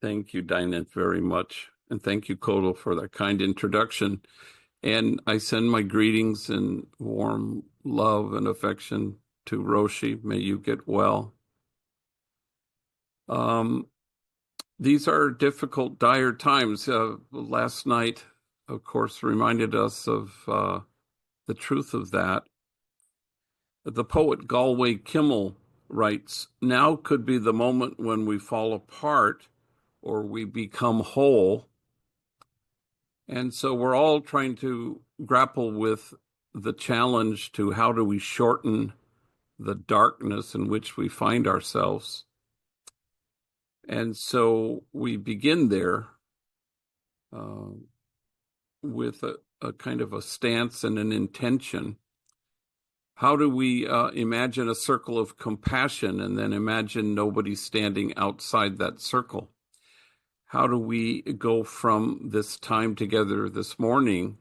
Thank you, Dinah, very much. And thank you, Kodo, for that kind introduction. And I send my greetings and warm love and affection to Roshi. May you get well. Um, these are difficult, dire times. Last night, of course, reminded us of the truth of that. The poet Galway Kimmel writes, "Now could be the moment when we fall apart or we become whole." And so we're all trying to grapple with the challenge to how do we shorten the darkness in which we find ourselves. And so we begin there uh, with a kind of a stance and an intention. How do we imagine a circle of compassion and then imagine nobody standing outside that circle? How do we go from this time together this morning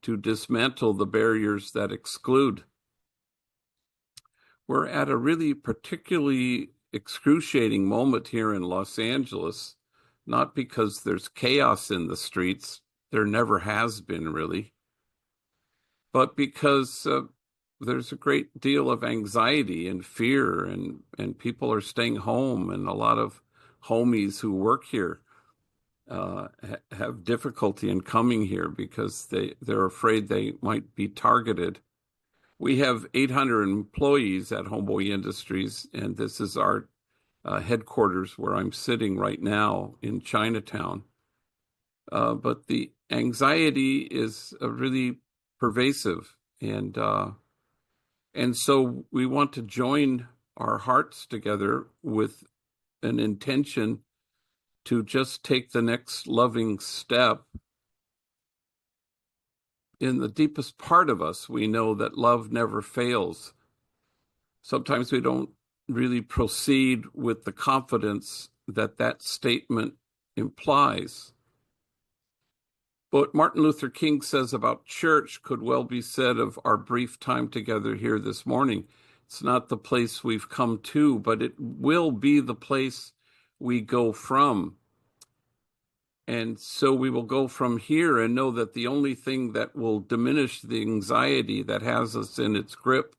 to dismantle the barriers that exclude? We're at a really particularly excruciating moment here in Los Angeles, not because there's chaos in the streets, there never has been really, but because there's a great deal of anxiety and fear, and people are staying home, and a lot of homies who work here have difficulty in coming here because they're afraid they might be targeted. We have 800 employees at Homeboy Industries, and this is our headquarters where I'm sitting right now in Chinatown. But the anxiety is really pervasive, and so we want to join our hearts together with an intention to just take the next loving step. In the deepest part of us, we know that love never fails. Sometimes we don't really proceed with the confidence that that statement implies. What Martin Luther King says about church could well be said of our brief time together here this morning. It's not the place we've come to, but it will be the place we go from. And so we will go from here and know that the only thing that will diminish the anxiety that has us in its grip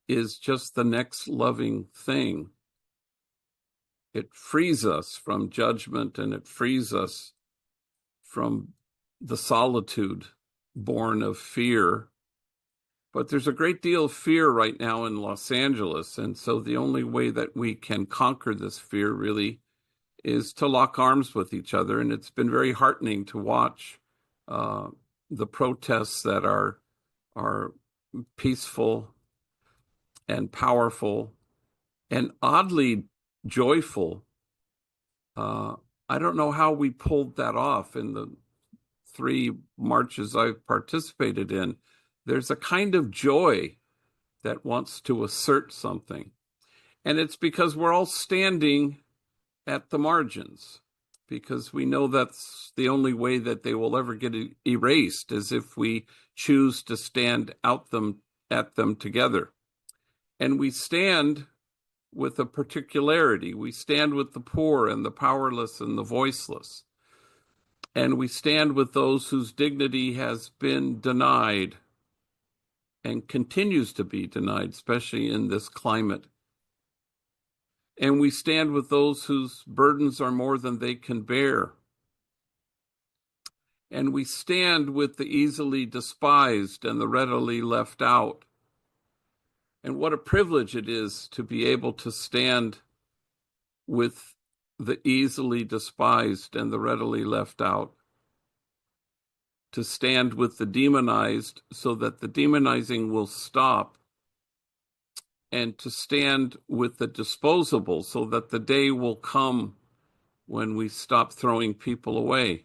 is just the next loving thing. It frees us from judgment, and it frees us from the solitude born of fear. But there's a great deal of fear right now in Los Angeles. And so the only way that we can conquer this fear really is to lock arms with each other. And it's been very heartening to watch the protests that are peaceful and powerful and oddly joyful. I don't know how we pulled that off in the 3 marches I've participated in. There's a kind of joy that wants to assert something. And it's because we're all standing at the margins, because we know that's the only way that they will ever get erased, is if we choose to stand at them together. And we stand with a particularity. We stand with the poor and the powerless and the voiceless. And we stand with those whose dignity has been denied and continues to be denied, especially in this climate. And we stand with those whose burdens are more than they can bear. And we stand with the easily despised and the readily left out. And what a privilege it is to be able to stand with the easily despised and the readily left out. To stand with the demonized so that the demonizing will stop, and to stand with the disposable so that the day will come when we stop throwing people away.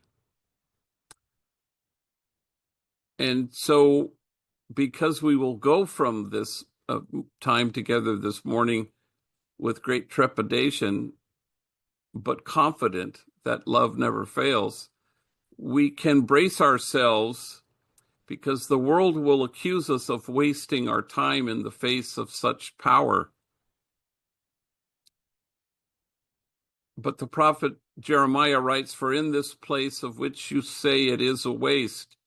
And so, because we will go from this time together this morning with great trepidation, but confident that love never fails, we can brace ourselves, because the world will accuse us of wasting our time in the face of such power. But the prophet Jeremiah writes, "For in this place of which you say it is a waste,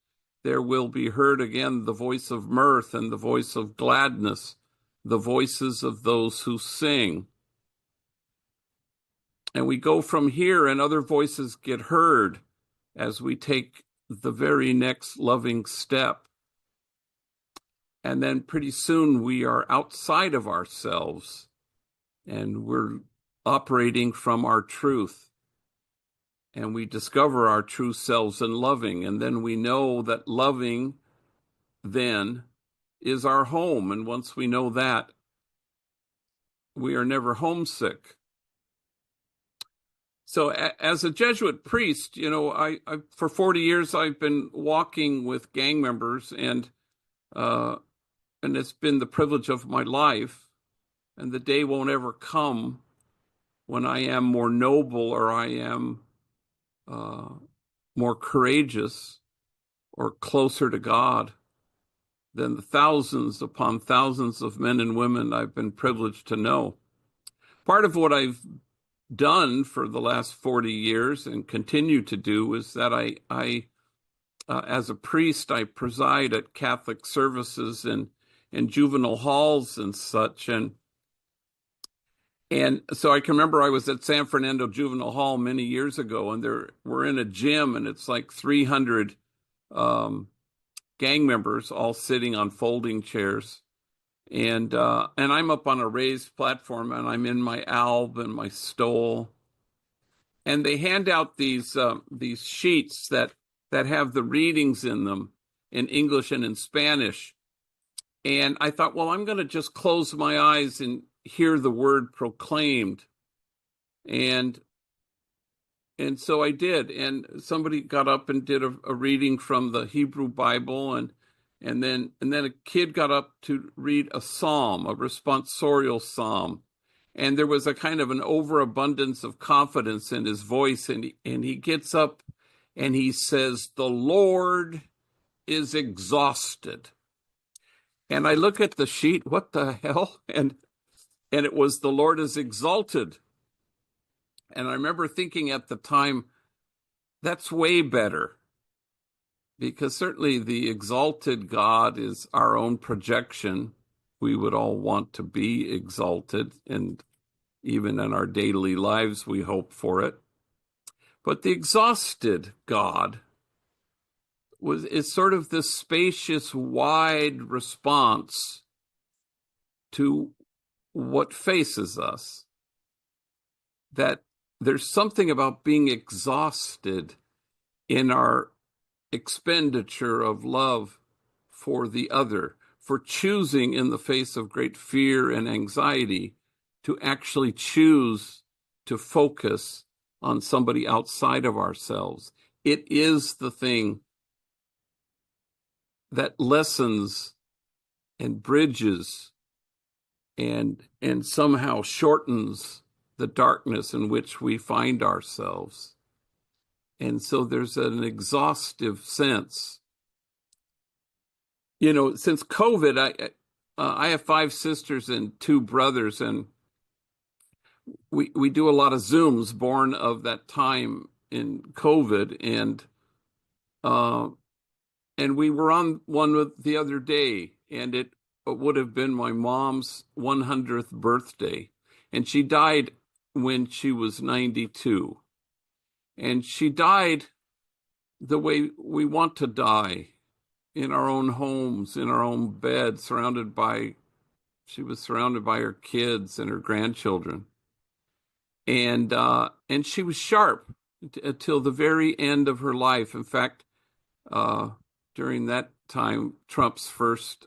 there will be heard again the voice of mirth and the voice of gladness, the voices of those who sing." And we go from here, and other voices get heard as we take the very next loving step. And then pretty soon we are outside of ourselves and we're operating from our truth. And we discover our true selves in loving. And then we know that loving then is our home. And once we know that, we are never homesick. So as a Jesuit priest, I for 40 years, I've been walking with gang members, and it's been the privilege of my life. And the day won't ever come when I am more noble, or I am more courageous or closer to God than the thousands upon thousands of men and women I've been privileged to know. Part of what I've done for the last 40 years and continue to do is that I as a priest, I preside at Catholic services and in juvenile halls and such. And so I can remember I was at San Fernando Juvenile Hall many years ago, and we're in a gym, and it's like 300 gang members all sitting on folding chairs. And I'm up on a raised platform, and I'm in my alb and my stole. And they hand out these sheets that have the readings in them in English and in Spanish. And I thought, well, I'm going to just close my eyes and hear the word proclaimed. And so I did. And somebody got up and did a reading from the Hebrew Bible, and then a kid got up to read a psalm, a responsorial psalm. And there was a kind of an overabundance of confidence in his voice, and he gets up and he says, "The Lord is exhausted." And I look at the sheet, what the hell? And it was, "The Lord is exalted." And I remember thinking at the time, that's way better, because certainly the exalted God is our own projection. We would all want to be exalted, and even in our daily lives, we hope for it. But the exhausted God is sort of this spacious, wide response to what faces us. That there's something about being exhausted in our expenditure of love for the other, for choosing in the face of great fear and anxiety to actually choose to focus on somebody outside of ourselves. It is the thing that lessens and bridges and somehow shortens the darkness in which we find ourselves. And so there's an exhaustive sense. Since COVID, I have 5 sisters and 2 brothers, and we do a lot of Zooms born of that time in COVID, and we were on one the other day, and it would have been my mom's 100th birthday, and she died when she was 92. And she died the way we want to die, in our own homes, in our own bed, she was surrounded by her kids and her grandchildren. And she was sharp until the very end of her life. In fact, during that time, Trump's first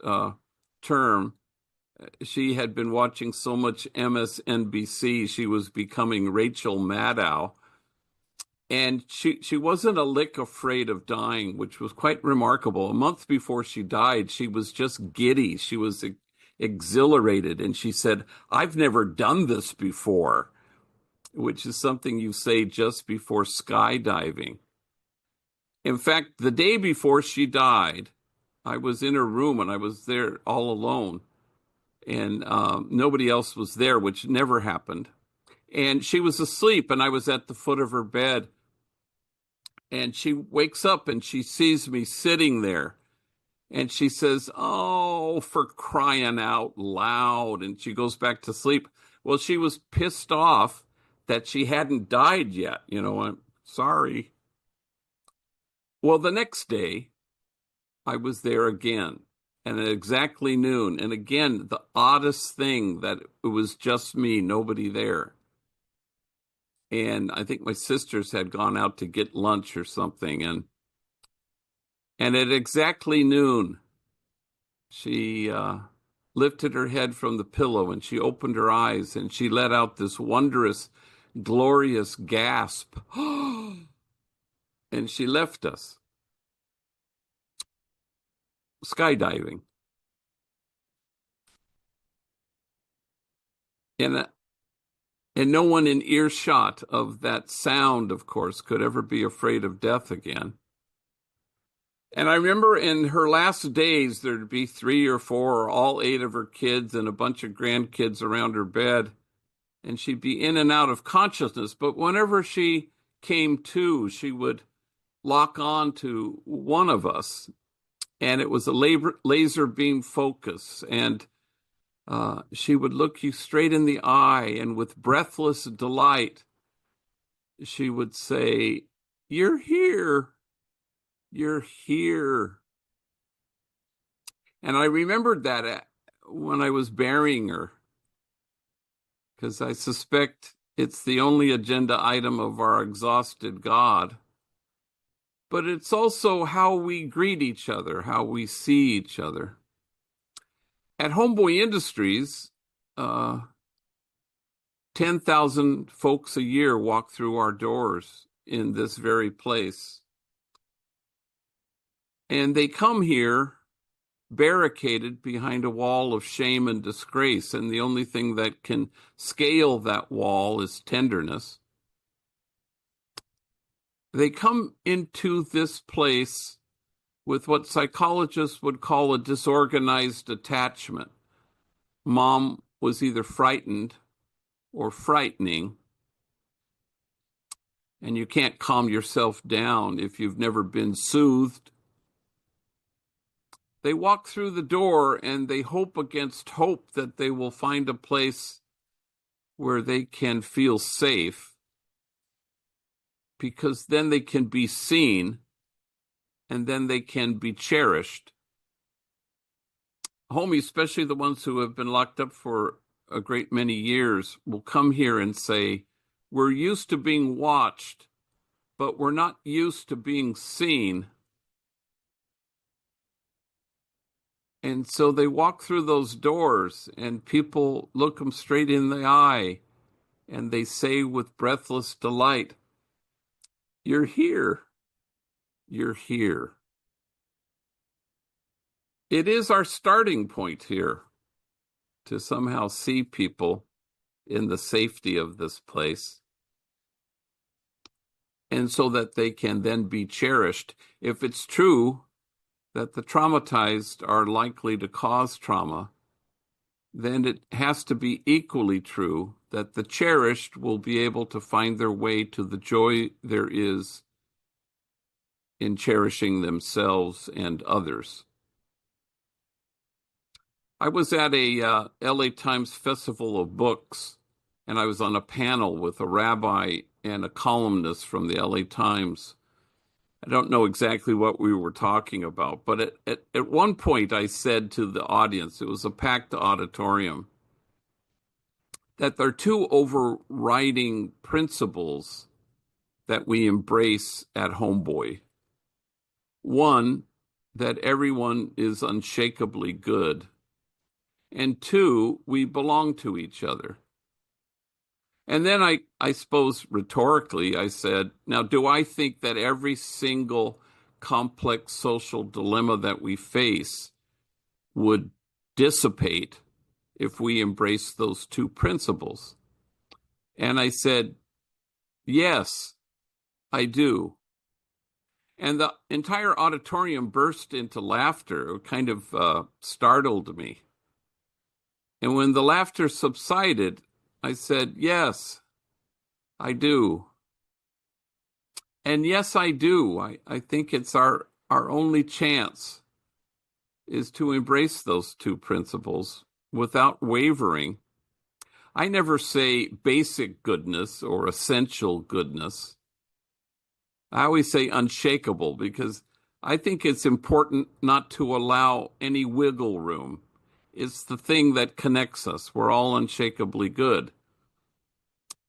term, she had been watching so much MSNBC, she was becoming Rachel Maddow. And she wasn't a lick afraid of dying, which was quite remarkable. A month before she died, she was just giddy. She was exhilarated. And she said, "I've never done this before," which is something you say just before skydiving. In fact, the day before she died, I was in her room, and I was there all alone. And nobody else was there, which never happened. And she was asleep, and I was at the foot of her bed. And she wakes up and she sees me sitting there. And she says, "Oh, for crying out loud." And she goes back to sleep. Well, she was pissed off that she hadn't died yet. I'm sorry. Well, the next day, I was there again, and at exactly noon. And again, the oddest thing that it was just me, nobody there. And I think my sisters had gone out to get lunch or something. And at exactly noon, she lifted her head from the pillow and she opened her eyes and she let out this wondrous, glorious gasp. And she left us skydiving. And no one in earshot of that sound, of course, could ever be afraid of death again. And I remember in her last days, there'd be 3 or 4 or all 8 of her kids and a bunch of grandkids around her bed. And she'd be in and out of consciousness. But whenever she came to, she would lock on to one of us. And it was a laser beam focus. And she would look you straight in the eye. And with breathless delight, she would say, "You're here. You're here." And I remembered that when I was burying her, because I suspect it's the only agenda item of our exhausted God. But it's also how we greet each other, how we see each other. At Homeboy Industries, 10,000 folks a year walk through our doors in this very place. And they come here barricaded behind a wall of shame and disgrace, and the only thing that can scale that wall is tenderness. They come into this place with what psychologists would call a disorganized attachment. Mom was either frightened or frightening, and you can't calm yourself down if you've never been soothed. They walk through the door and they hope against hope that they will find a place where they can feel safe, because then they can be seen and then they can be cherished. Homies, especially the ones who have been locked up for a great many years, will come here and say, "We're used to being watched, but we're not used to being seen." And so they walk through those doors and people look them straight in the eye and they say with breathless delight, "You're here. You're here." It is our starting point here to somehow see people in the safety of this place, and so that they can then be cherished. If it's true that the traumatized are likely to cause trauma, then it has to be equally true that the cherished will be able to find their way to the joy there is in cherishing themselves and others. I was at a LA Times Festival of Books, and I was on a panel with a rabbi and a columnist from the LA Times. I don't know exactly what we were talking about, but at one point I said to the audience, it was a packed auditorium, that there are 2 overriding principles that we embrace at Homeboy. One, that everyone is unshakably good. And 2, we belong to each other. And then I suppose rhetorically, I said, now, do I think that every single complex social dilemma that we face would dissipate if we embrace those 2 principles? And I said, yes, I do. And the entire auditorium burst into laughter. It kind of startled me. And when the laughter subsided, I said, yes, I do. And yes, I do. I think it's our only chance is to embrace those two principles without wavering. I never say basic goodness or essential goodness. I always say unshakable because I think it's important not to allow any wiggle room. It's the thing that connects us. We're all unshakably good.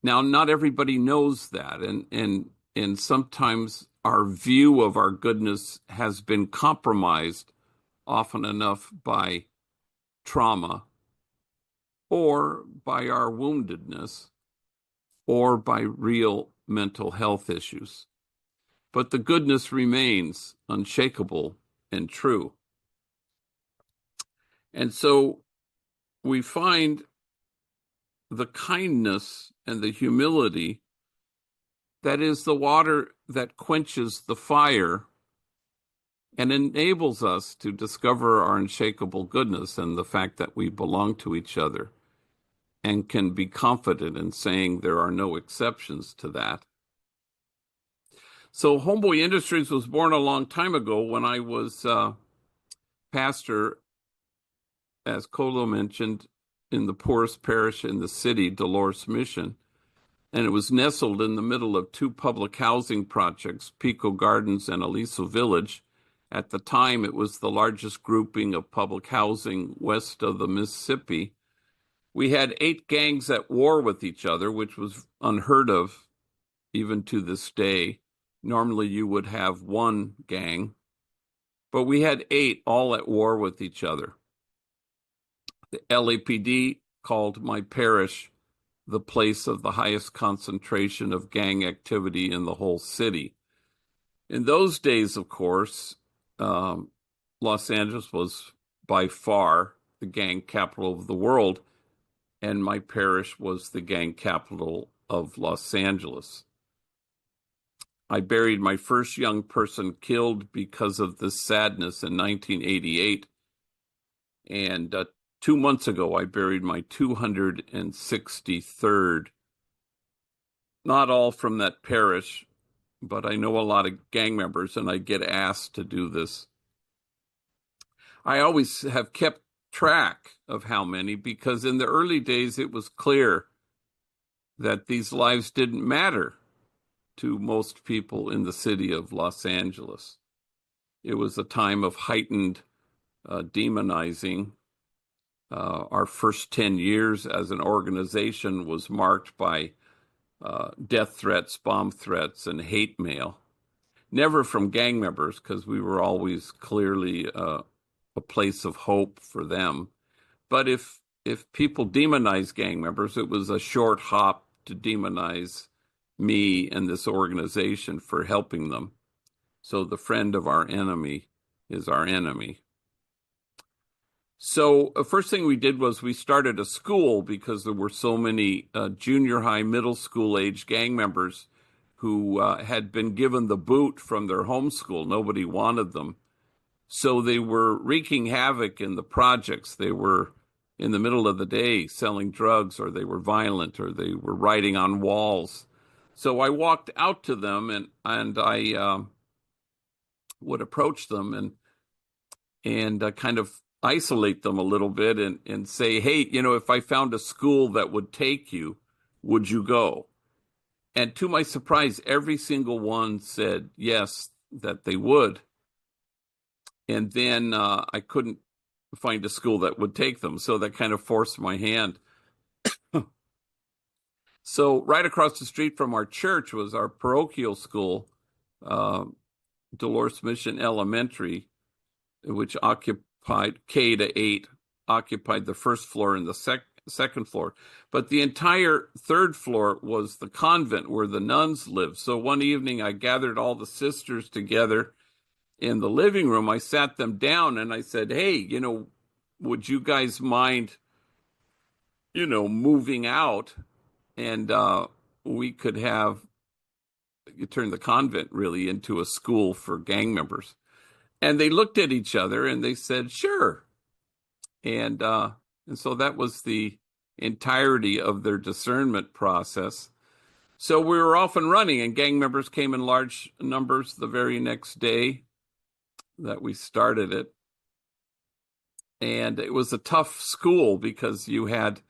Now, not everybody knows that, and sometimes our view of our goodness has been compromised often enough by trauma or by our woundedness or by real mental health issues. But the goodness remains unshakable and true. And so we find the kindness and the humility that is the water that quenches the fire and enables us to discover our unshakable goodness and the fact that we belong to each other and can be confident in saying there are no exceptions to that. So Homeboy Industries was born a long time ago when I was pastor, as Colo mentioned, in the poorest parish in the city, Dolores Mission. And it was nestled in the middle of two public housing projects, Pico Gardens and Aliso Village. At the time, it was the largest grouping of public housing west of the Mississippi. We had 8 gangs at war with each other, which was unheard of even to this day. Normally, you would have one gang, but we had 8 all at war with each other. The LAPD called my parish the place of the highest concentration of gang activity in the whole city. In those days, of course, Los Angeles was by far the gang capital of the world, and my parish was the gang capital of Los Angeles. I buried my first young person killed because of this sadness in 1988, and 2 months ago, I buried my 263rd. Not all from that parish, but I know a lot of gang members, and I get asked to do this. I always have kept track of how many because in the early days, it was clear that these lives didn't matter to most people in the city of Los Angeles. It was a time of heightened demonizing. Our first 10 years as an organization was marked by death threats, bomb threats, and hate mail. Never from gang members, because we were always clearly a place of hope for them. But if people demonized gang members, it was a short hop to demonize me and this organization for helping them. So the friend of our enemy is our enemy. So the first thing we did was we started a school because there were so many junior high, middle school age gang members who had been given the boot from their home school. Nobody wanted them. So they were wreaking havoc in the projects. They were in the middle of the day selling drugs, or they were violent, or they were writing on walls. So I walked out to them and I would approach them and kind of isolate them a little bit and say, hey, if I found a school that would take you, would you go? And to my surprise, every single one said yes, that they would. And then I couldn't find a school that would take them. So that kind of forced my hand. So right across the street from our church was our parochial school, Dolores Mission Elementary, which occupied K-8, occupied the first floor and the second floor. But the entire third floor was the convent where the nuns lived. So one evening I gathered all the sisters together in the living room. I sat them down and I said, hey, would you guys mind, moving out? And we could turn the convent really into a school for gang members. And they looked at each other and they said, sure. And so that was the entirety of their discernment process. So we were off and running, and gang members came in large numbers the very next day that we started it. And it was a tough school because you had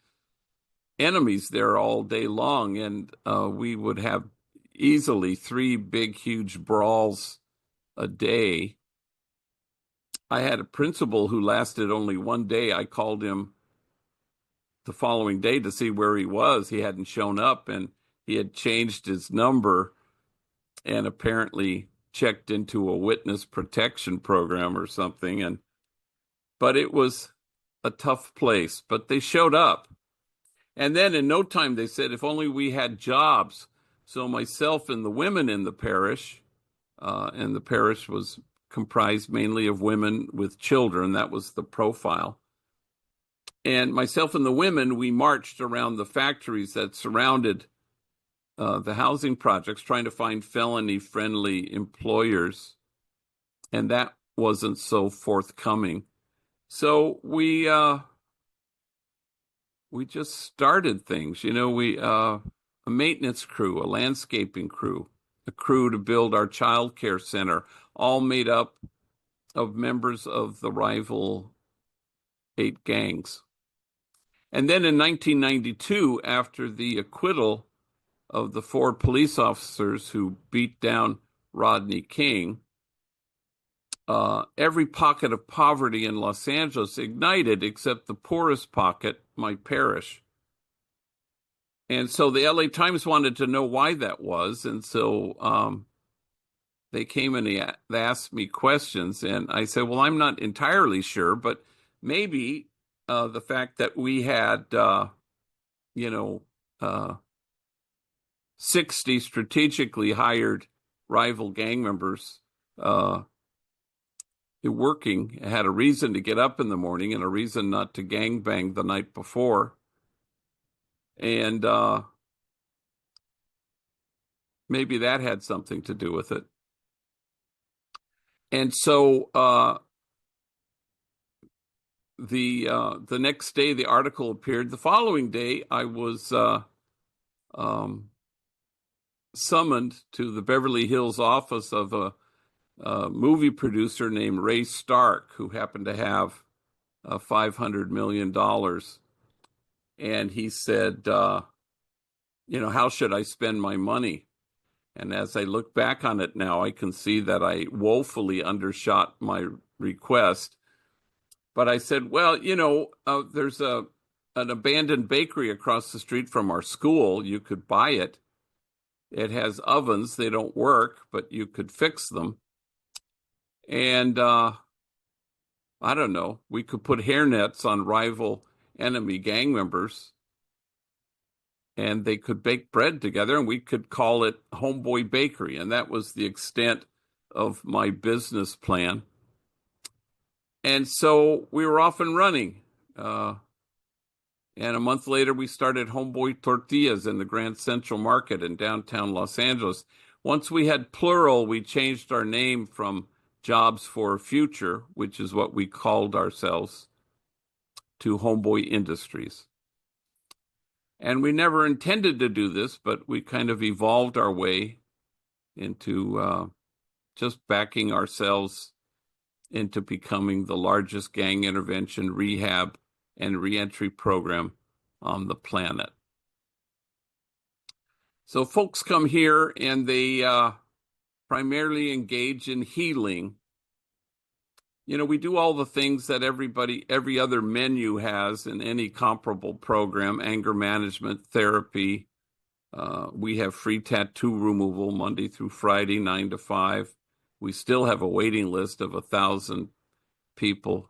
enemies there all day long, and we would have easily 3 big, huge brawls a day. I had a principal who lasted only one day. I called him the following day to see where he was. He hadn't shown up, and he had changed his number and apparently checked into a witness protection program or something. But it was a tough place. But they showed up. And then in no time, they said, if only we had jobs. So myself and the women in the parish, and the parish was comprised mainly of women with children. That was the profile. And myself and the women, we marched around the factories that surrounded the housing projects, trying to find felony-friendly employers. And that wasn't so forthcoming. So we just started things. We a maintenance crew, a landscaping crew, a crew to build our child care center, all made up of members of the rival 8 gangs. And then in 1992, after the acquittal of the 4 police officers who beat down Rodney King, every pocket of poverty in Los Angeles ignited except the poorest pocket, my parish. And so the LA Times wanted to know why that was. And so they came and they asked me questions. And I said, well, I'm not entirely sure, but maybe the fact that we had, 60 strategically hired rival gang members working, had a reason to get up in the morning and a reason not to gangbang the night before. And maybe that had something to do with it. And so the next day, the article appeared. The following day, I was summoned to the Beverly Hills office of a movie producer named Ray Stark, who happened to have $500 million. And he said, how should I spend my money? And as I look back on it now, I can see that I woefully undershot my request. But I said, well, there's an abandoned bakery across the street from our school. You could buy it. It has ovens. They don't work, but you could fix them. And I don't know, we could put hairnets on rival enemy gang members, and they could bake bread together, and we could call it Homeboy Bakery. And that was the extent of my business plan. And so we were off and running. And a month later, we started Homeboy Tortillas in the Grand Central Market in downtown Los Angeles. Once we had plural, we changed our name from Jobs for Future, which is what we called ourselves, to Homeboy Industries. And we never intended to do this, but we kind of evolved our way into just backing ourselves into becoming the largest gang intervention, rehab, and reentry program on the planet. So folks come here and they primarily engage in healing. We do all the things that every other menu has in any comparable program: anger management, therapy. We have free tattoo removal Monday through Friday, 9 to 5. We still have a waiting list of 1,000 people,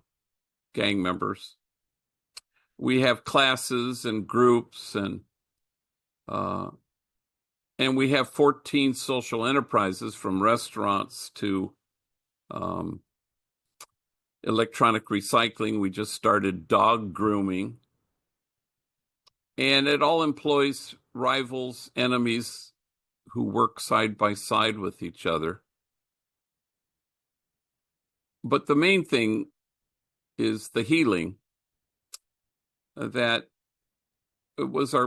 gang members. We have classes and groups, and we have 14 social enterprises, from restaurants to electronic recycling. We just started dog grooming. And it all employs rivals, enemies who work side by side with each other. But the main thing is the healing, that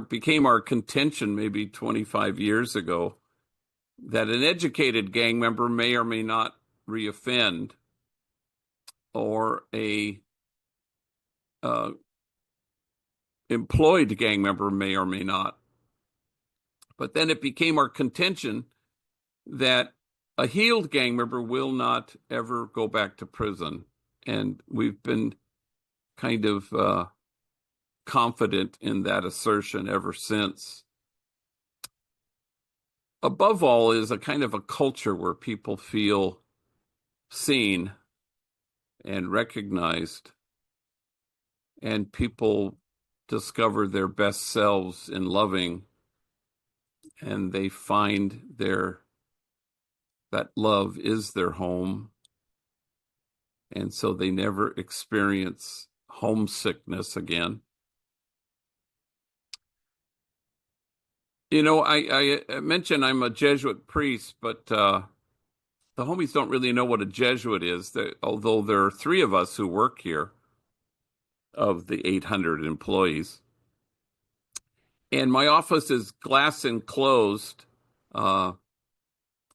became our contention maybe 25 years ago that an educated gang member may or may not reoffend, or a employed gang member may or may not. But then it became our contention that a healed gang member will not ever go back to prison. And we've been kind of confident in that assertion ever since. Above all is a kind of a culture where people feel seen and recognized, and people discover their best selves in loving, and they find that love is their home, and so they never experience homesickness again. You know, I mentioned I'm a Jesuit priest, but the homies don't really know what a Jesuit is, although there are 3 of us who work here of the 800 employees. And my office is glass enclosed, and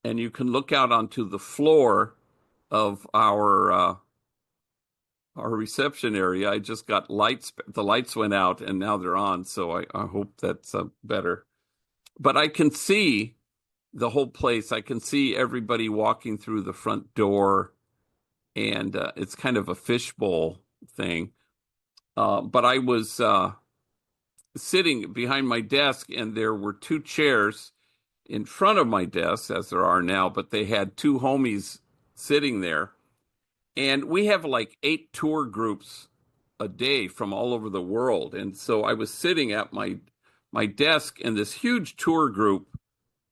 you can look out onto the floor of our reception area. I just got lights. The lights went out, and now they're on, so I hope that's better. But I can see the whole place. I can see everybody walking through the front door, and it's kind of a fishbowl thing. But I was sitting behind my desk, and there were 2 chairs in front of my desk, as there are now, but they had 2 homies sitting there. And we have like 8 tour groups a day from all over the world. And so I was sitting at my desk, and this huge tour group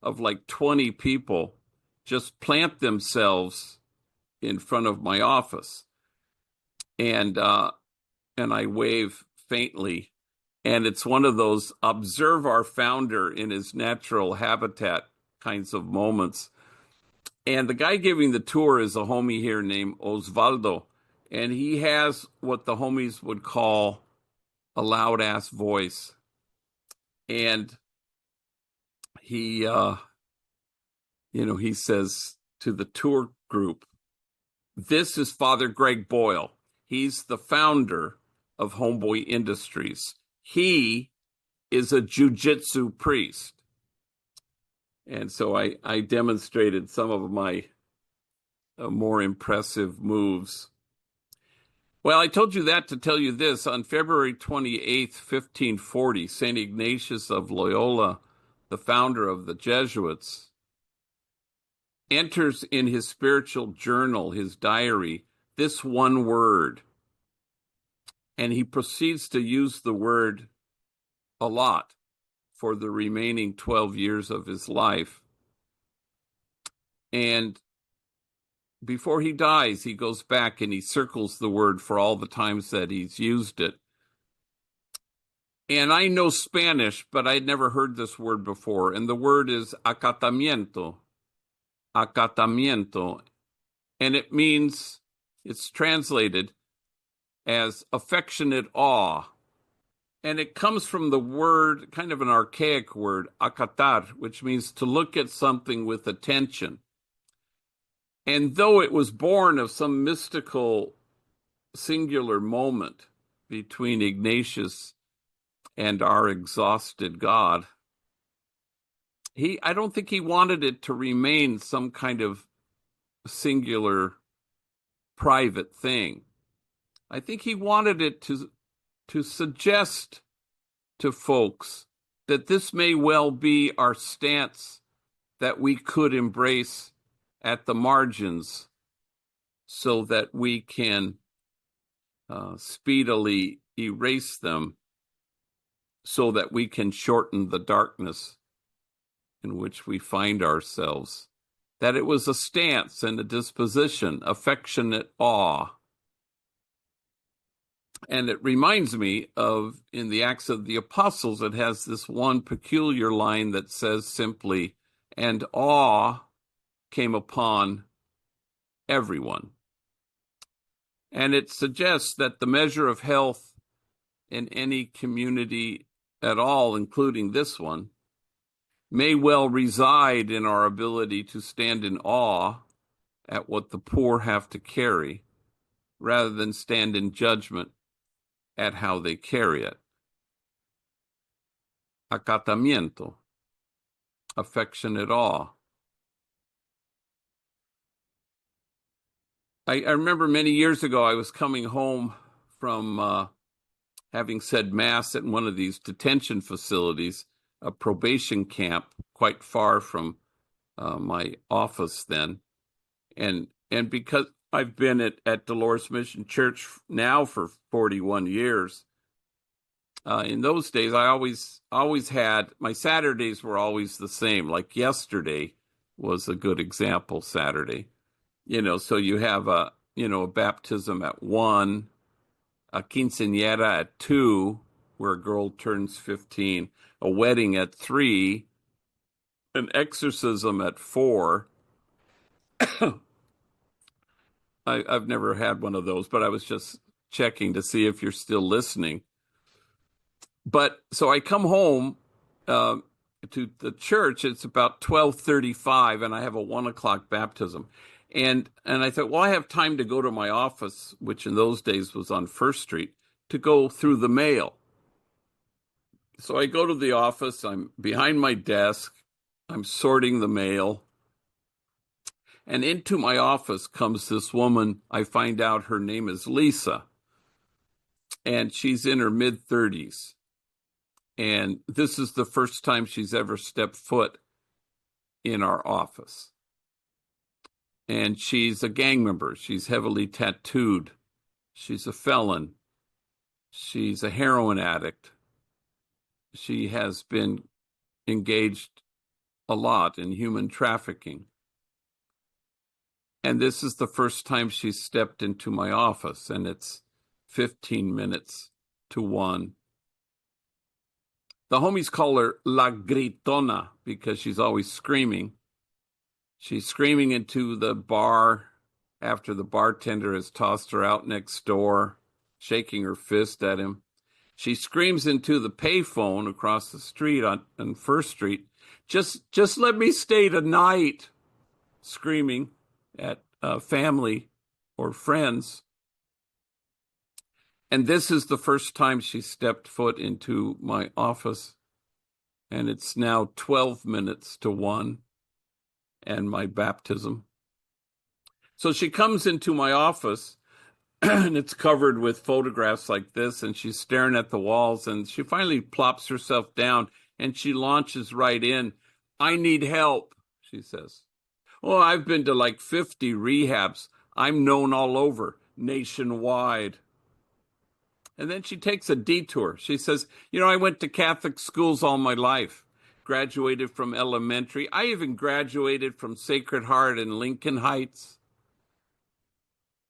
of like 20 people just plant themselves in front of my office. And I wave faintly. And it's one of those observe our founder in his natural habitat kinds of moments. And the guy giving the tour is a homie here named Osvaldo. And he has what the homies would call a loud ass voice. And he, he says to the tour group, "This is Father Greg Boyle. He's the founder of Homeboy Industries. He is a jiu-jitsu priest." And so I demonstrated some of my more impressive moves. Well, I told you that to tell you this. On February 28th, 1540, St. Ignatius of Loyola, the founder of the Jesuits, enters in his spiritual journal, his diary, this one word. And he proceeds to use the word a lot for the remaining 12 years of his life. And before he dies, he goes back and he circles the word for all the times that he's used it. And I know Spanish, but I'd never heard this word before. And the word is acatamiento. Acatamiento. And it means, it's translated as affectionate awe. And it comes from the word, kind of an archaic word, acatar, which means to look at something with attention. And though it was born of some mystical singular moment between Ignatius and our exhausted God, I don't think he wanted it to remain some kind of singular private thing. I think he wanted it to suggest to folks that this may well be our stance that we could embrace at the margins, so that we can speedily erase them, so that we can shorten the darkness in which we find ourselves. That it was a stance and a disposition, affectionate awe. And it reminds me of, in the Acts of the Apostles, it has this one peculiar line that says simply, "And awe came upon everyone." And it suggests that the measure of health in any community at all, including this one, may well reside in our ability to stand in awe at what the poor have to carry, rather than stand in judgment at how they carry it. Acatamiento, affectionate awe. I remember many years ago, I was coming home from having said Mass at one of these detention facilities, a probation camp quite far from my office then. And because I've been at Dolores Mission Church now for 41 years, in those days, I always had, my Saturdays were always the same. Like yesterday was a good example, Saturday. So you have a baptism at 1, a quinceañera at 2, where a girl turns 15, a wedding at 3, an exorcism at 4. I've never had one of those, but I was just checking to see if you're still listening. But so I come home to the church. It's about 12:35, and I have a 1:00 baptism. And I thought, well, I have time to go to my office, which in those days was on First Street, to go through the mail. So I go to the office. I'm behind my desk. I'm sorting the mail. And into my office comes this woman. I find out her name is Lisa. And she's in her mid-30s. And this is the first time she's ever stepped foot in our office. And she's a gang member. She's heavily tattooed. She's a felon. She's a heroin addict. She has been engaged a lot in human trafficking. And this is the first time she's stepped into my office, and it's 15 minutes to 1. The homies call her La Gritona because she's always screaming. She's screaming into the bar after the bartender has tossed her out next door, shaking her fist at him. She screams into the payphone across the street on First Street, just let me stay tonight, screaming at family or friends. And this is the first time she stepped foot into my office. And it's now 12 minutes to 1 and my baptism. So she comes into my office and it's covered with photographs like this, and she's staring at the walls, and she finally plops herself down and she launches right in. I need help, she says. Oh, I've been to like 50 rehabs. I'm known all over, nationwide. And then she takes a detour. She says, I went to Catholic schools all my life, graduated from elementary. I even graduated from Sacred Heart in Lincoln Heights.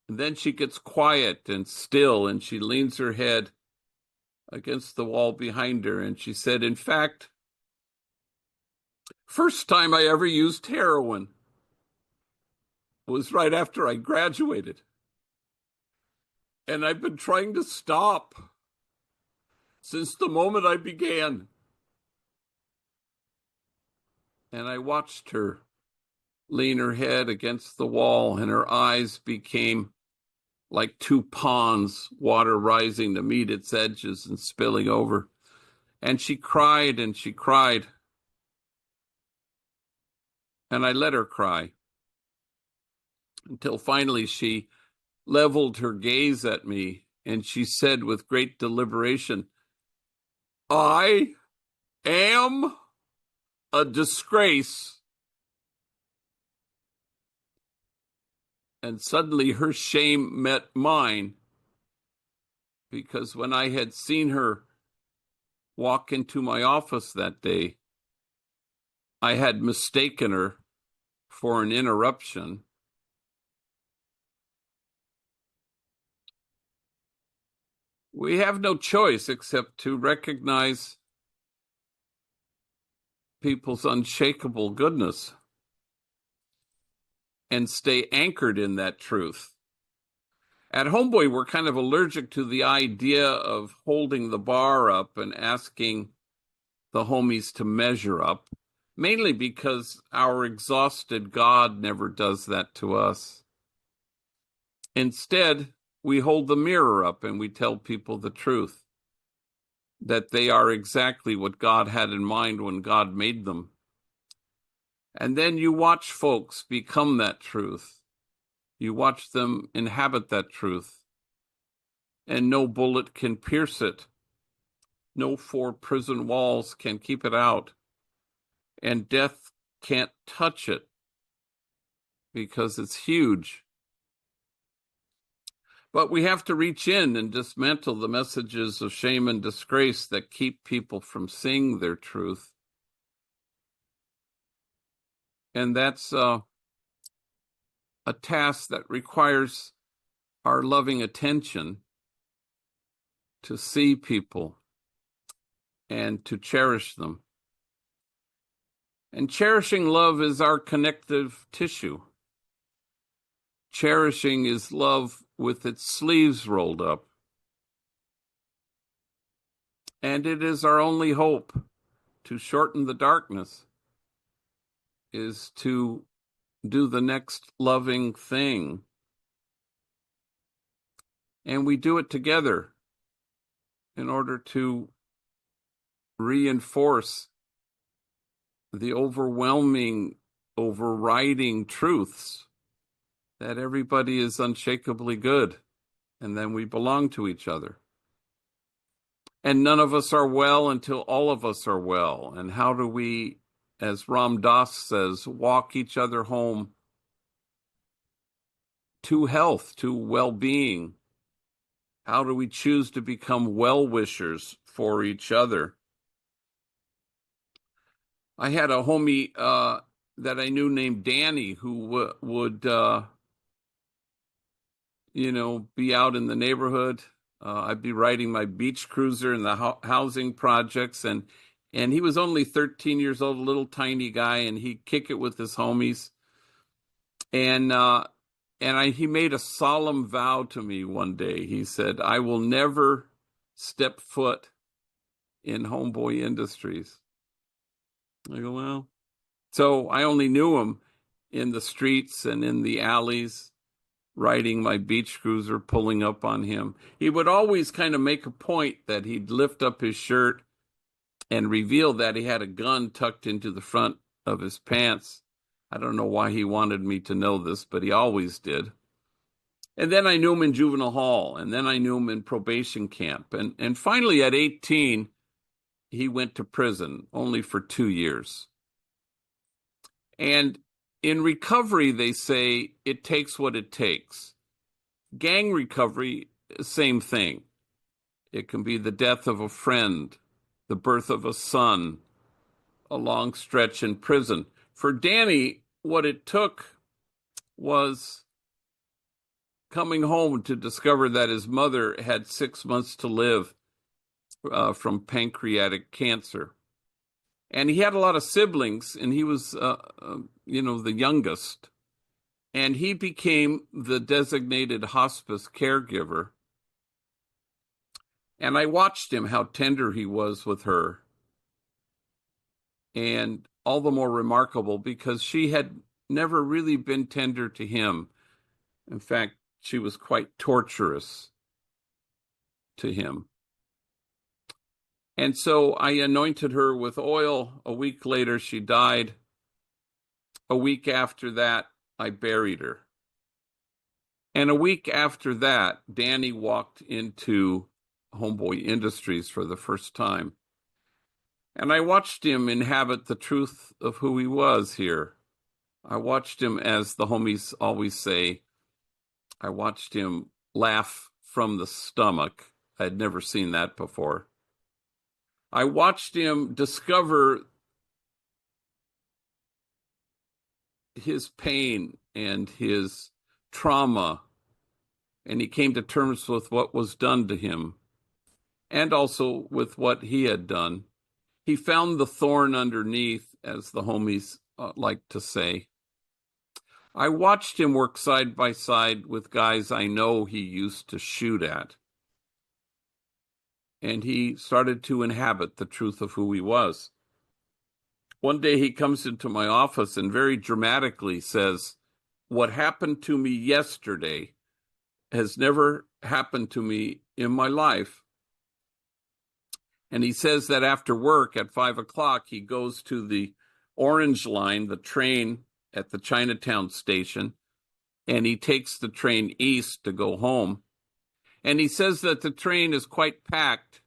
And then she gets quiet and still, and she leans her head against the wall behind her, and she said, in fact, first time I ever used heroin was right after I graduated. And I've been trying to stop since the moment I began. And I watched her lean her head against the wall, and her eyes became like 2 ponds, water rising to meet its edges and spilling over. And she cried and she cried. And I let her cry until finally she leveled her gaze at me, and she said with great deliberation, I am a disgrace. And suddenly her shame met mine, because when I had seen her walk into my office that day, I had mistaken her for an interruption. We have no choice except to recognize people's unshakable goodness and stay anchored in that truth. At Homeboy, we're kind of allergic to the idea of holding the bar up and asking the homies to measure up, mainly because our exhausted God never does that to us. Instead, we hold the mirror up and we tell people the truth, that they are exactly what God had in mind when God made them. And then you watch folks become that truth. You watch them inhabit that truth. And no bullet can pierce it. No 4 prison walls can keep it out. And death can't touch it because it's huge. But we have to reach in and dismantle the messages of shame and disgrace that keep people from seeing their truth. And that's a task that requires our loving attention to see people and to cherish them. And cherishing love is our connective tissue. Cherishing is love with its sleeves rolled up. And it is our only hope to shorten the darkness, is to do the next loving thing. And we do it together in order to reinforce the overwhelming, overriding truths that everybody is unshakably good, and then we belong to each other. And none of us are well until all of us are well. And how do we, as Ram Dass says, walk each other home to health, to well-being? How do we choose to become well-wishers for each other? I had a homie that I knew named Danny who would be out in the neighborhood. I'd be riding my beach cruiser in the housing projects, and he was only 13 years old, a little tiny guy, and he'd kick it with his homies. And he made a solemn vow to me one day. He said, "I will never step foot in Homeboy Industries." I go, well. So I only knew him in the streets and in the alleys, riding my beach cruiser, pulling up on him. He would always kind of make a point that he'd lift up his shirt and reveal that he had a gun tucked into the front of his pants. I don't know why he wanted me to know this, but he always did. And then I knew him in juvenile hall, and then I knew him in probation camp. And finally, at 18, he went to prison, only for 2 years. And in recovery, they say it takes what it takes. Gang recovery, same thing. It can be the death of a friend, the birth of a son, a long stretch in prison. For Danny, what it took was coming home to discover that his mother had 6 months to live from pancreatic cancer. And he had a lot of siblings, and he was, the youngest. And he became the designated hospice caregiver. And I watched him, how tender he was with her. And all the more remarkable because she had never really been tender to him. In fact, she was quite torturous to him. And so I anointed her with oil. A week later, she died. A week after that, I buried her. And a week after that, Danny walked into Homeboy Industries for the first time. And I watched him inhabit the truth of who he was here. I watched him, as the homies always say, I watched him laugh from the stomach. I had never seen that before. I watched him discover his pain and his trauma, and he came to terms with what was done to him and also with what he had done. He found the thorn underneath, as the homies like to say. I watched him work side by side with guys I know he used to shoot at. and he started to inhabit the truth of who he was. One day he comes into my office and very dramatically says, "What happened to me yesterday has never happened to me in my life." And he says that after work at 5 o'clock, he goes to the Orange Line, the train at the Chinatown station, and he takes the train east to go home. And he says that the train is quite packed,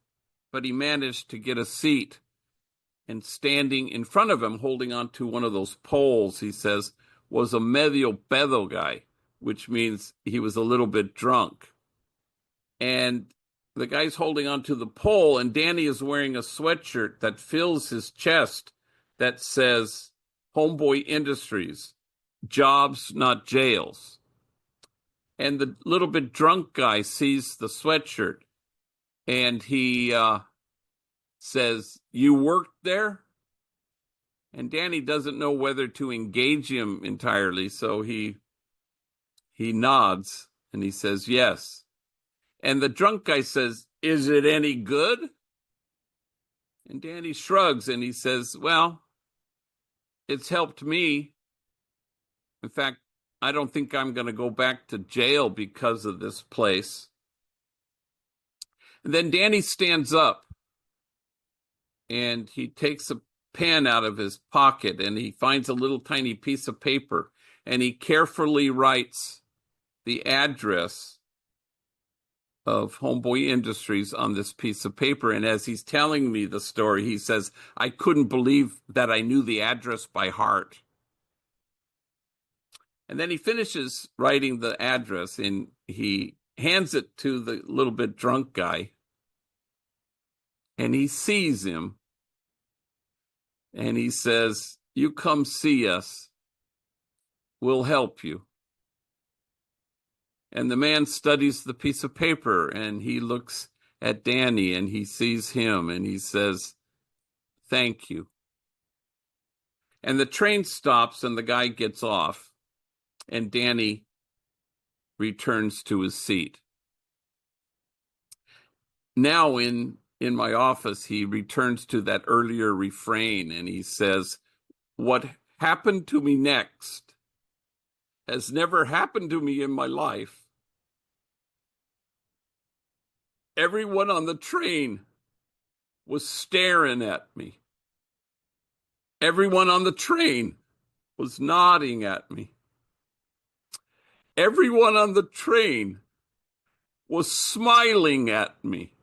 but he managed to get a seat. And standing in front of him, holding onto one of those poles, he says, was a medio pedo guy, which means he was a little bit drunk. And the guy's holding onto the pole, and Danny is wearing a sweatshirt that fills his chest that says Homeboy Industries, jobs, not jails. And the little bit drunk guy sees the sweatshirt, and he says, "You worked there?" And Danny doesn't know whether to engage him entirely, so he nods, and he says, "Yes." And the drunk guy says, "Is it any good?" And Danny shrugs, and he says, "Well, it's helped me. In fact, I don't think I'm going to go back to jail because of this place." And then Danny stands up, and he takes a pen out of his pocket, and he finds a little tiny piece of paper, and he carefully writes the address of Homeboy Industries on this piece of paper. And as he's telling me the story, he says, "I couldn't believe that I knew the address by heart." And then he finishes writing the address, and he hands it to the little bit drunk guy, and he sees him, and he says, "You come see us. We'll help you." And the man studies the piece of paper, and he looks at Danny, and he sees him, and he says, "Thank you." And the train stops, and the guy gets off, and Danny returns to his seat. Now in my office, he returns to that earlier refrain, and he says, "What happened to me next has never happened to me in my life. Everyone on the train was staring at me. Everyone on the train was nodding at me. Everyone on the train was smiling at me."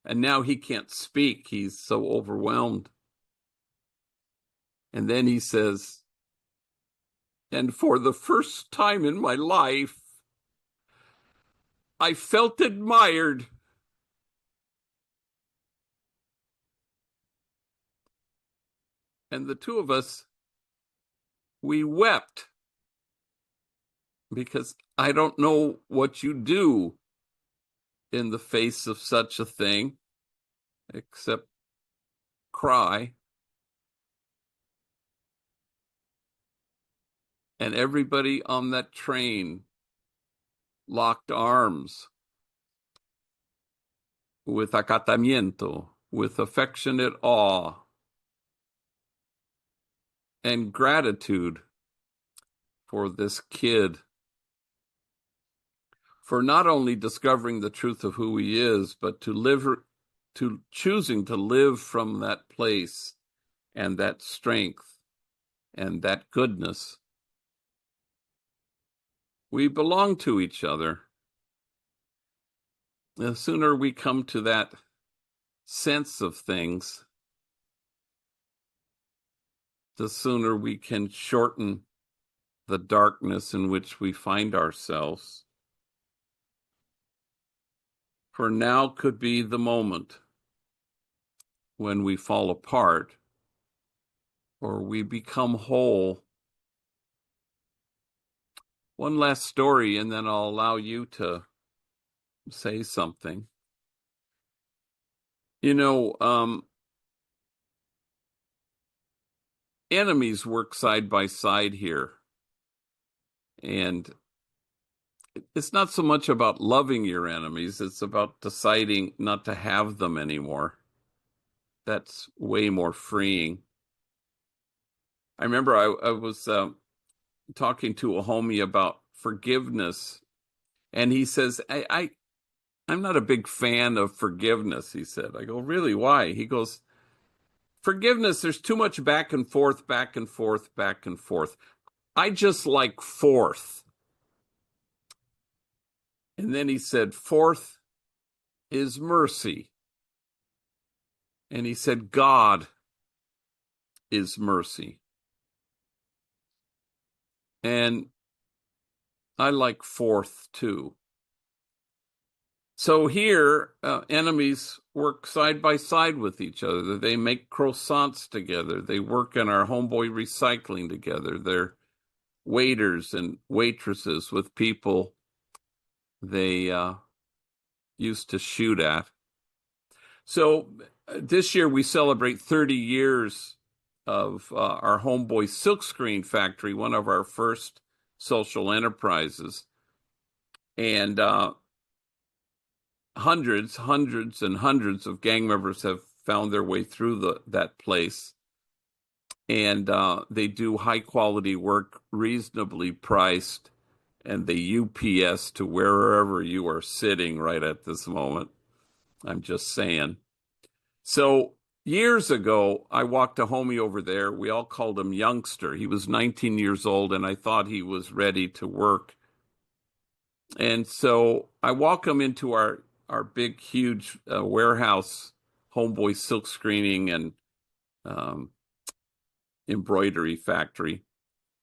And now he can't speak. He's so overwhelmed. And then he says, "And for the first time in my life, I felt admired." And the two of us, we wept, because I don't know what you do in the face of such a thing except cry. And everybody on that train locked arms with acatamiento, with affectionate awe and gratitude for this kid, for not only discovering the truth of who he is, but to choosing to live from that place and that strength and that goodness. We belong to each other. The sooner we come to that sense of things, the sooner we can shorten the darkness in which we find ourselves. For now could be the moment when we fall apart or we become whole. One last story, and then I'll allow you to say something. You know, enemies work side by side here. And it's not so much about loving your enemies, it's about deciding not to have them anymore. That's way more freeing. I remember I was talking to a homie about forgiveness, and he says, I'm not a big fan of forgiveness, he said. I go, really, why? He goes, forgiveness, there's too much back and forth, back and forth, back and forth. I just like fourth. And then he said, fourth is mercy. And he said, God is mercy. And I like fourth too. So here, enemies work side by side with each other. They make croissants together. They work in our homeboy recycling together. They're waiters and waitresses with people they used to shoot at. So this year we celebrate 30 years of our homeboy silkscreen factory, one of our first social enterprises. And hundreds and hundreds of gang members have found their way through that place. And they do high quality work, reasonably priced, and they UPS to wherever you are sitting right at this moment. I'm just saying. So years ago, I walked a homie over there. We all called him Youngster. He was 19 years old, and I thought he was ready to work. And so I walk him into our big, huge warehouse, homeboy silk screening and um, embroidery factory.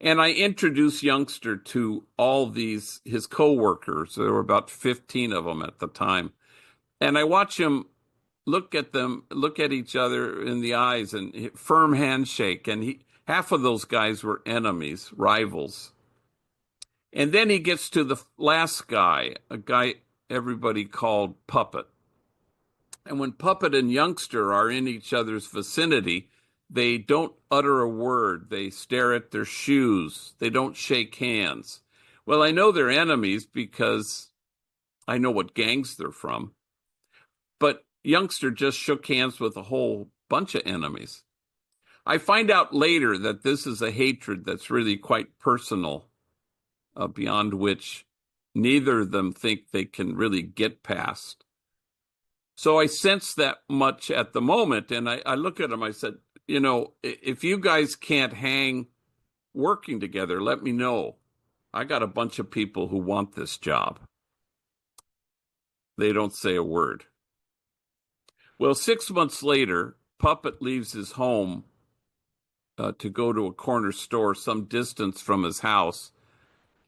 And I introduced Youngster to all these, his coworkers. There were about 15 of them at the time. And I watch him look at them, look at each other in the eyes and firm handshake. And half of those guys were enemies, rivals. And then he gets to the last guy, a guy everybody called Puppet. And when Puppet and Youngster are in each other's vicinity, they don't utter a word. They stare at their shoes. They don't shake hands. Well, I know they're enemies because I know what gangs they're from. But Youngster just shook hands with a whole bunch of enemies. I find out later that this is a hatred that's really quite personal, beyond which neither of them think they can really get past. So I sense that much at the moment, and I look at him, I said, you know, if you guys can't hang working together, let me know. I got a bunch of people who want this job. They don't say a word. Well, 6 months later, Puppet leaves his home to go to a corner store some distance from his house,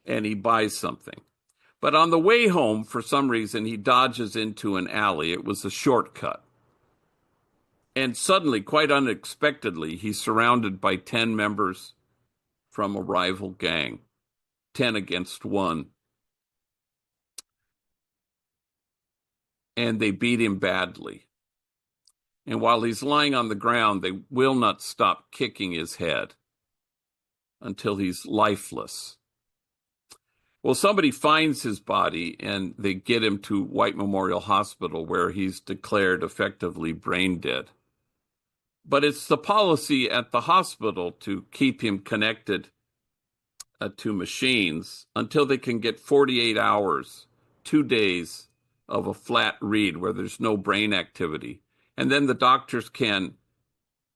and he buys something. But on the way home, for some reason, he dodges into an alley. It was a shortcut. And suddenly, quite unexpectedly, he's surrounded by 10 members from a rival gang, 10 against 1. And they beat him badly. And while he's lying on the ground, they will not stop kicking his head until he's lifeless. Well, somebody finds his body and they get him to White Memorial Hospital, where he's declared effectively brain dead. But it's the policy at the hospital to keep him connected to machines until they can get 48 hours, 2 days of a flat read where there's no brain activity. And then the doctors can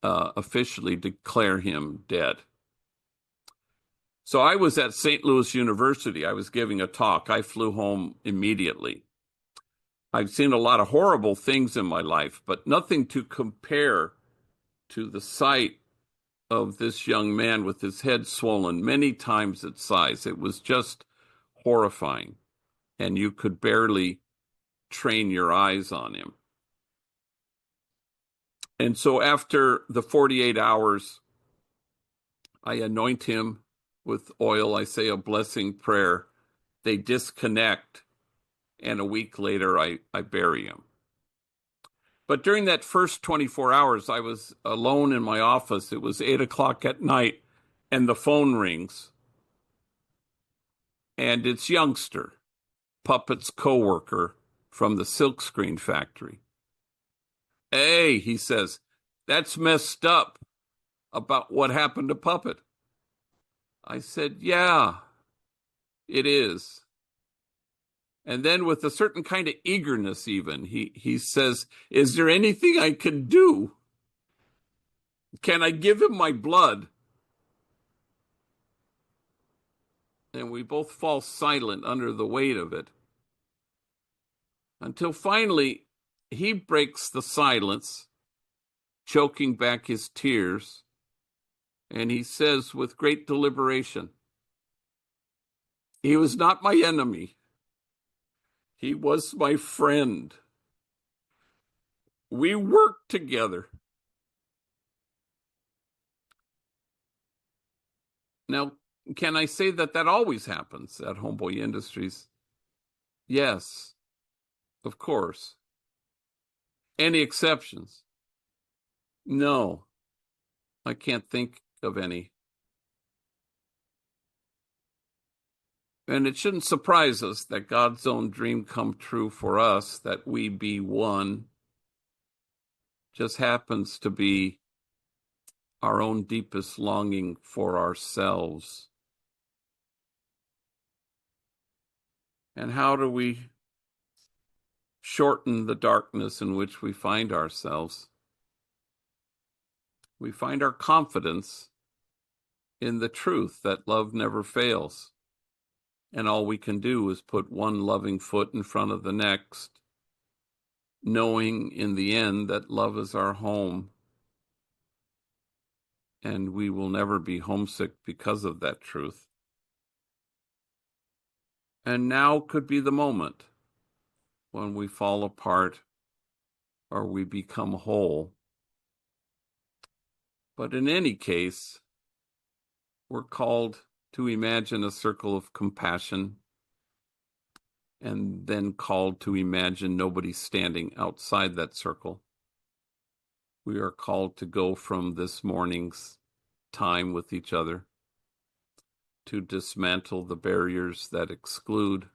officially declare him dead. So I was at St. Louis University. I was giving a talk. I flew home immediately. I've seen a lot of horrible things in my life, but nothing to compare to the sight of this young man with his head swollen many times its size. It was just horrifying, and you could barely train your eyes on him. And so after the 48 hours, I anoint him with oil. I say a blessing prayer. They disconnect, and a week later, I bury him. But during that first 24 hours, I was alone in my office. It was 8 o'clock at night, and the phone rings. And it's Youngster. puppet's coworker from the silkscreen factory. Hey, he says, that's messed up about what happened to Puppet. I said, yeah, it is. And then with a certain kind of eagerness even, he says, is there anything I can do? Can I give him my blood? And we both fall silent under the weight of it. Until finally, he breaks the silence, choking back his tears, and he says with great deliberation, he was not my enemy. He was my friend. We worked together. Now, can I say that that always happens at Homeboy Industries? Yes, of course. Any exceptions? No, I can't think of any. And it shouldn't surprise us that God's own dream come true for us, that we be one, just happens to be our own deepest longing for ourselves. And how do we shorten the darkness in which we find ourselves? We find our confidence in the truth that love never fails. And all we can do is put one loving foot in front of the next, knowing in the end that love is our home. And we will never be homesick because of that truth. And now could be the moment when we fall apart or we become whole. But in any case, we're called to imagine a circle of compassion, and then called to imagine nobody standing outside that circle. We are called to go from this morning's time with each other to dismantle the barriers that exclude,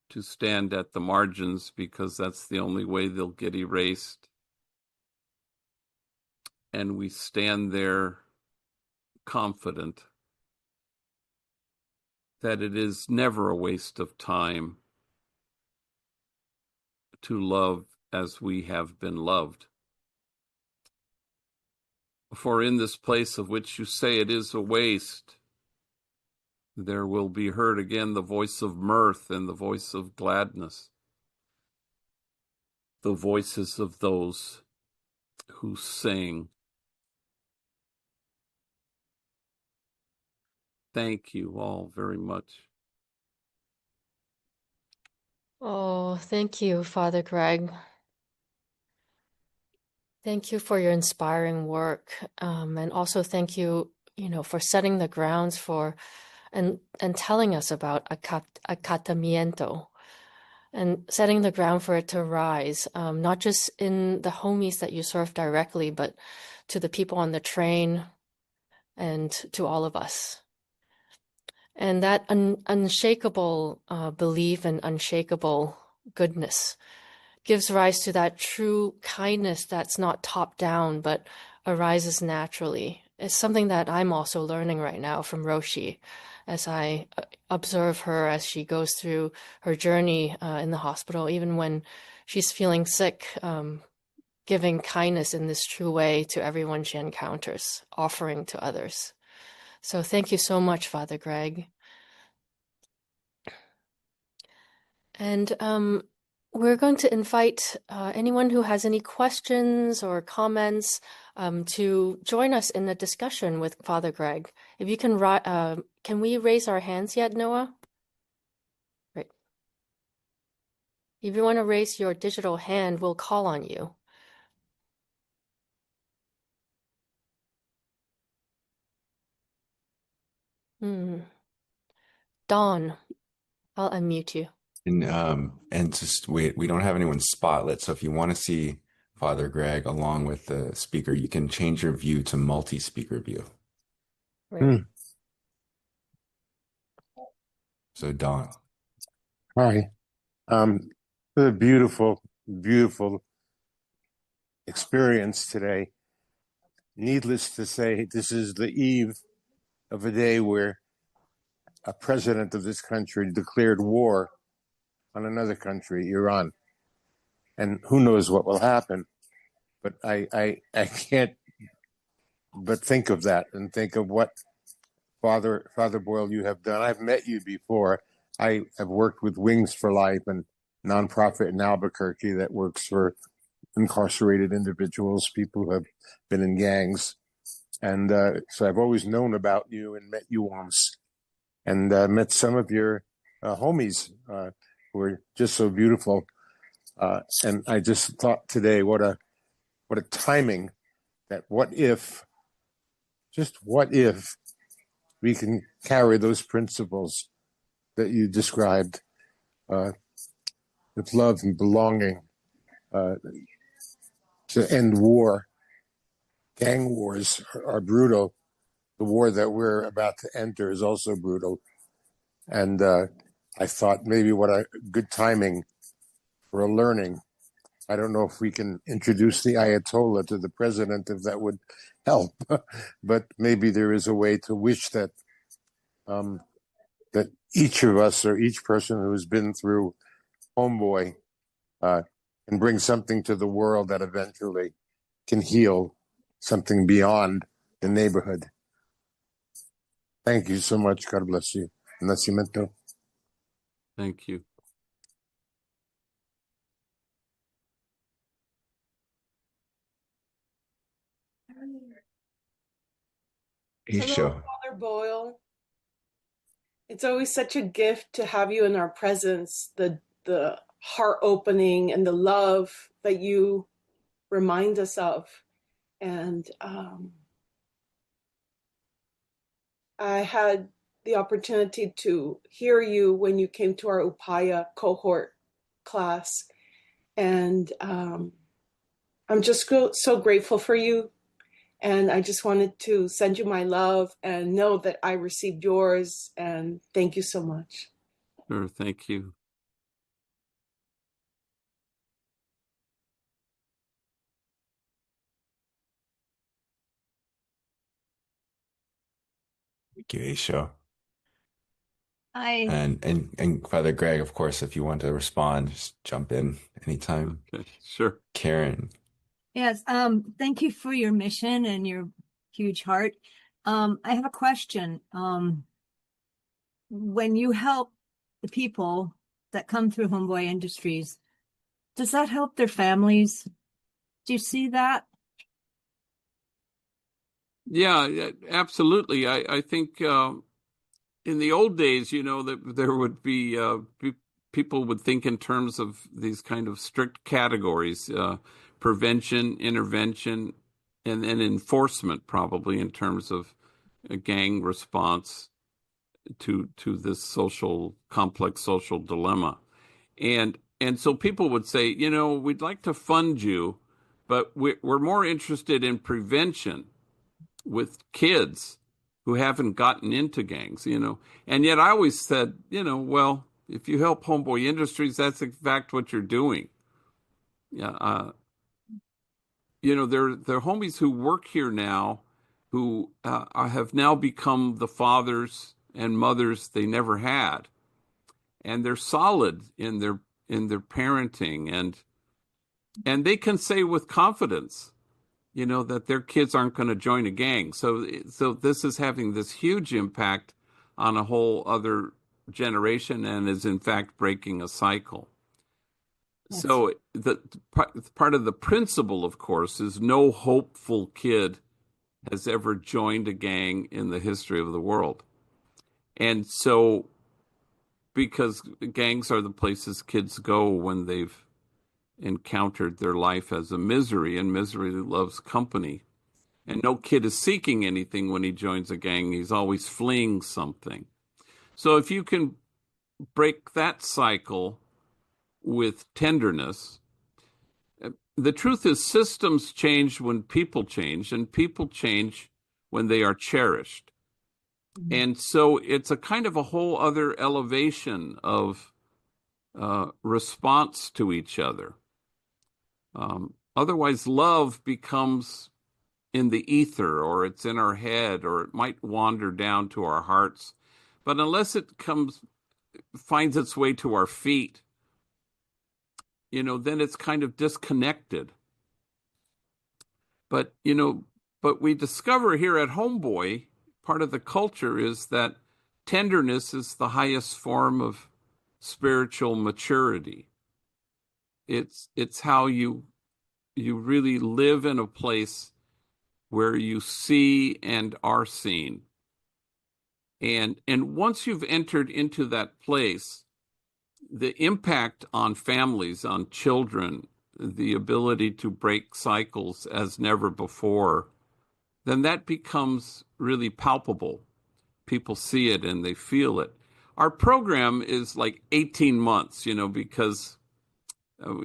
to stand at the margins because that's the only way they'll get erased. And we stand there confident that it is never a waste of time to love as we have been loved. For in this place of which you say it is a waste, there will be heard again the voice of mirth and the voice of gladness, the voices of those who sing. Thank you all very much. Oh, thank you, Father Greg. Thank you for your inspiring work. And also thank you, for setting the grounds for and telling us about acatamiento and setting the ground for it to rise, not just in the homies that you serve directly, but to the people on the train and to all of us. And that unshakable belief and unshakable goodness gives rise to that true kindness that's not top down, but arises naturally. It's something that I'm also learning right now from Roshi as I observe her as she goes through her journey in the hospital, even when she's feeling sick, giving kindness in this true way to everyone she encounters, offering to others. So thank you so much, Father Greg. And we're going to invite anyone who has any questions or comments to join us in the discussion with Father Greg. If you can we raise our hands yet, Noah? Right. If you want to raise your digital hand, we'll call on you. Dawn, I'll unmute you. And just we don't have anyone spotlit, so if you want to see Father Greg along with the speaker, you can change your view to multi-speaker view. Right. So Dawn. Hi. A beautiful, beautiful experience today. Needless to say, this is the eve of a day where a president of this country declared war on another country, Iran. And who knows what will happen. But I can't but think of that and think of what Father Boyle you have done. I've met you before. I have worked with Wings for Life and nonprofit in Albuquerque that works for incarcerated individuals, people who have been in gangs. And so I've always known about you and met you once, and met some of your homies who are just so beautiful. And I just thought today, what a timing that just what if we can carry those principles that you described with love and belonging uh, to end war. Gang wars are brutal. The war that we're about to enter is also brutal. And I thought maybe what a good timing for a learning. I don't know if we can introduce the Ayatollah to the president, if that would help, but maybe there is a way to wish that that each of us or each person who has been through Homeboy can bring something to the world that eventually can heal something beyond the neighborhood. Thank you so much. God bless you. Nacimiento. Thank you. Hey, Hello, show. Father Boyle. It's always such a gift to have you in our presence, the heart opening and the love that you remind us of. And I had the opportunity to hear you when you came to our Upaya cohort class. And I'm just so grateful for you. And I just wanted to send you my love and know that I received yours. And thank you so much. Sure, thank you. Thank you, hey, show. Hi. And Father Greg, of course, if you want to respond, just jump in anytime. Okay, sure. Karen. Yes, thank you for your mission and your huge heart. I have a question. When you help the people that come through Homeboy Industries, does that help their families? Do you see that? Yeah, absolutely. I think in the old days, that there would be people would think in terms of these kind of strict categories: prevention, intervention, and enforcement, probably in terms of a gang response to this complex social dilemma. And so people would say, we'd like to fund you, but we're more interested in prevention with kids who haven't gotten into gangs. And yet I always said, well, if you help Homeboy Industries, that's in fact what you're doing. Yeah, they're homies who work here now, who have now become the fathers and mothers they never had, and they're solid in their parenting, and they can say with confidence, that their kids aren't going to join a gang. So this is having this huge impact on a whole other generation, and is in fact breaking a cycle. Yes. So the part of the principle, of course, is no hopeful kid has ever joined a gang in the history of the world. And so, because gangs are the places kids go when they've encountered their life as a misery, and misery loves company. And no kid is seeking anything when he joins a gang. He's always fleeing something. So if you can break that cycle with tenderness, the truth is systems change when people change, and people change when they are cherished. And so it's a kind of a whole other elevation of response to each other. Otherwise, love becomes in the ether, or it's in our head, or it might wander down to our hearts. But unless it finds its way to our feet, then it's kind of disconnected. But, but we discover here at Homeboy, part of the culture is that tenderness is the highest form of spiritual maturity. It's how you really live in a place where you see and are seen. And once you've entered into that place, the impact on families, on children, the ability to break cycles as never before, then that becomes really palpable. People see it and they feel it. Our program is like 18 months, because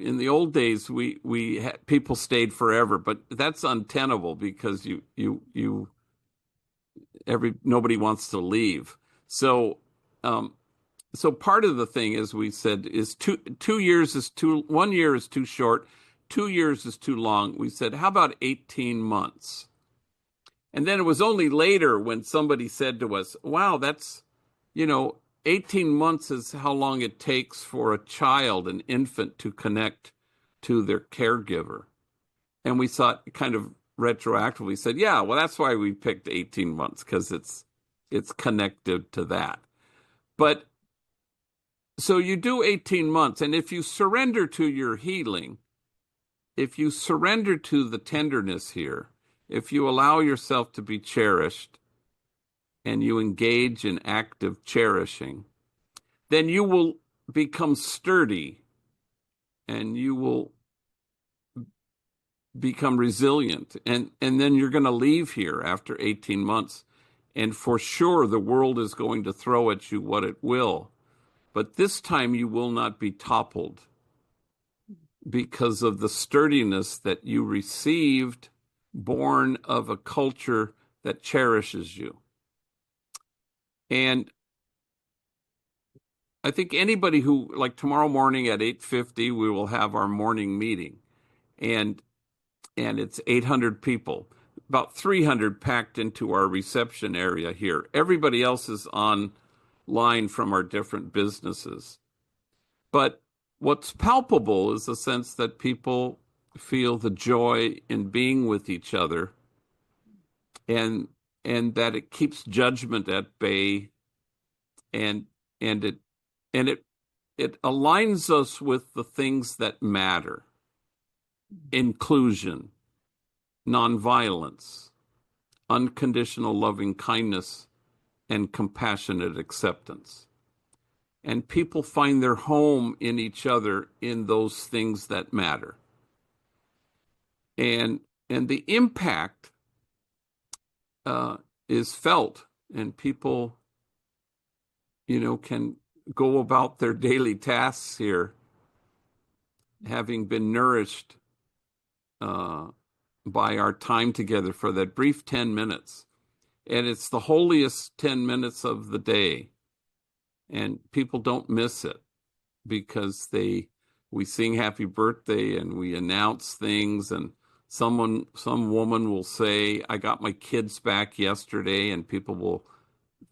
in the old days we had, people stayed forever, but that's untenable because nobody wants to leave. So so part of the thing, as we said, is 2 years is 1 year is too short, 2 years is too long. We said, how about 18 months? And then it was only later when somebody said to us, wow, that's, 18 months is how long it takes for a child, an infant, to connect to their caregiver. And we thought, kind of retroactively said, yeah, well, that's why we picked 18 months, because it's connected to that. But so you do 18 months, and if you surrender to your healing, if you surrender to the tenderness here, if you allow yourself to be cherished and you engage in active cherishing, then you will become sturdy and you will become resilient. And then you're going to leave here after 18 months. And for sure, the world is going to throw at you what it will. But this time you will not be toppled because of the sturdiness that you received, born of a culture that cherishes you. And I think anybody who, like tomorrow morning at 8:50, we will have our morning meeting. And it's 800 people, about 300 packed into our reception area here. Everybody else is online from our different businesses. But what's palpable is the sense that people feel the joy in being with each other, and that it keeps judgment at bay, and it aligns us with the things that matter: inclusion, nonviolence, unconditional loving kindness, and compassionate acceptance. And people find their home in each other in those things that matter. And the impact is felt, and people, can go about their daily tasks here, having been nourished by our time together for that brief 10 minutes. And it's the holiest 10 minutes of the day. And people don't miss it because we sing happy birthday and we announce things, and some woman will say, I got my kids back yesterday, and people will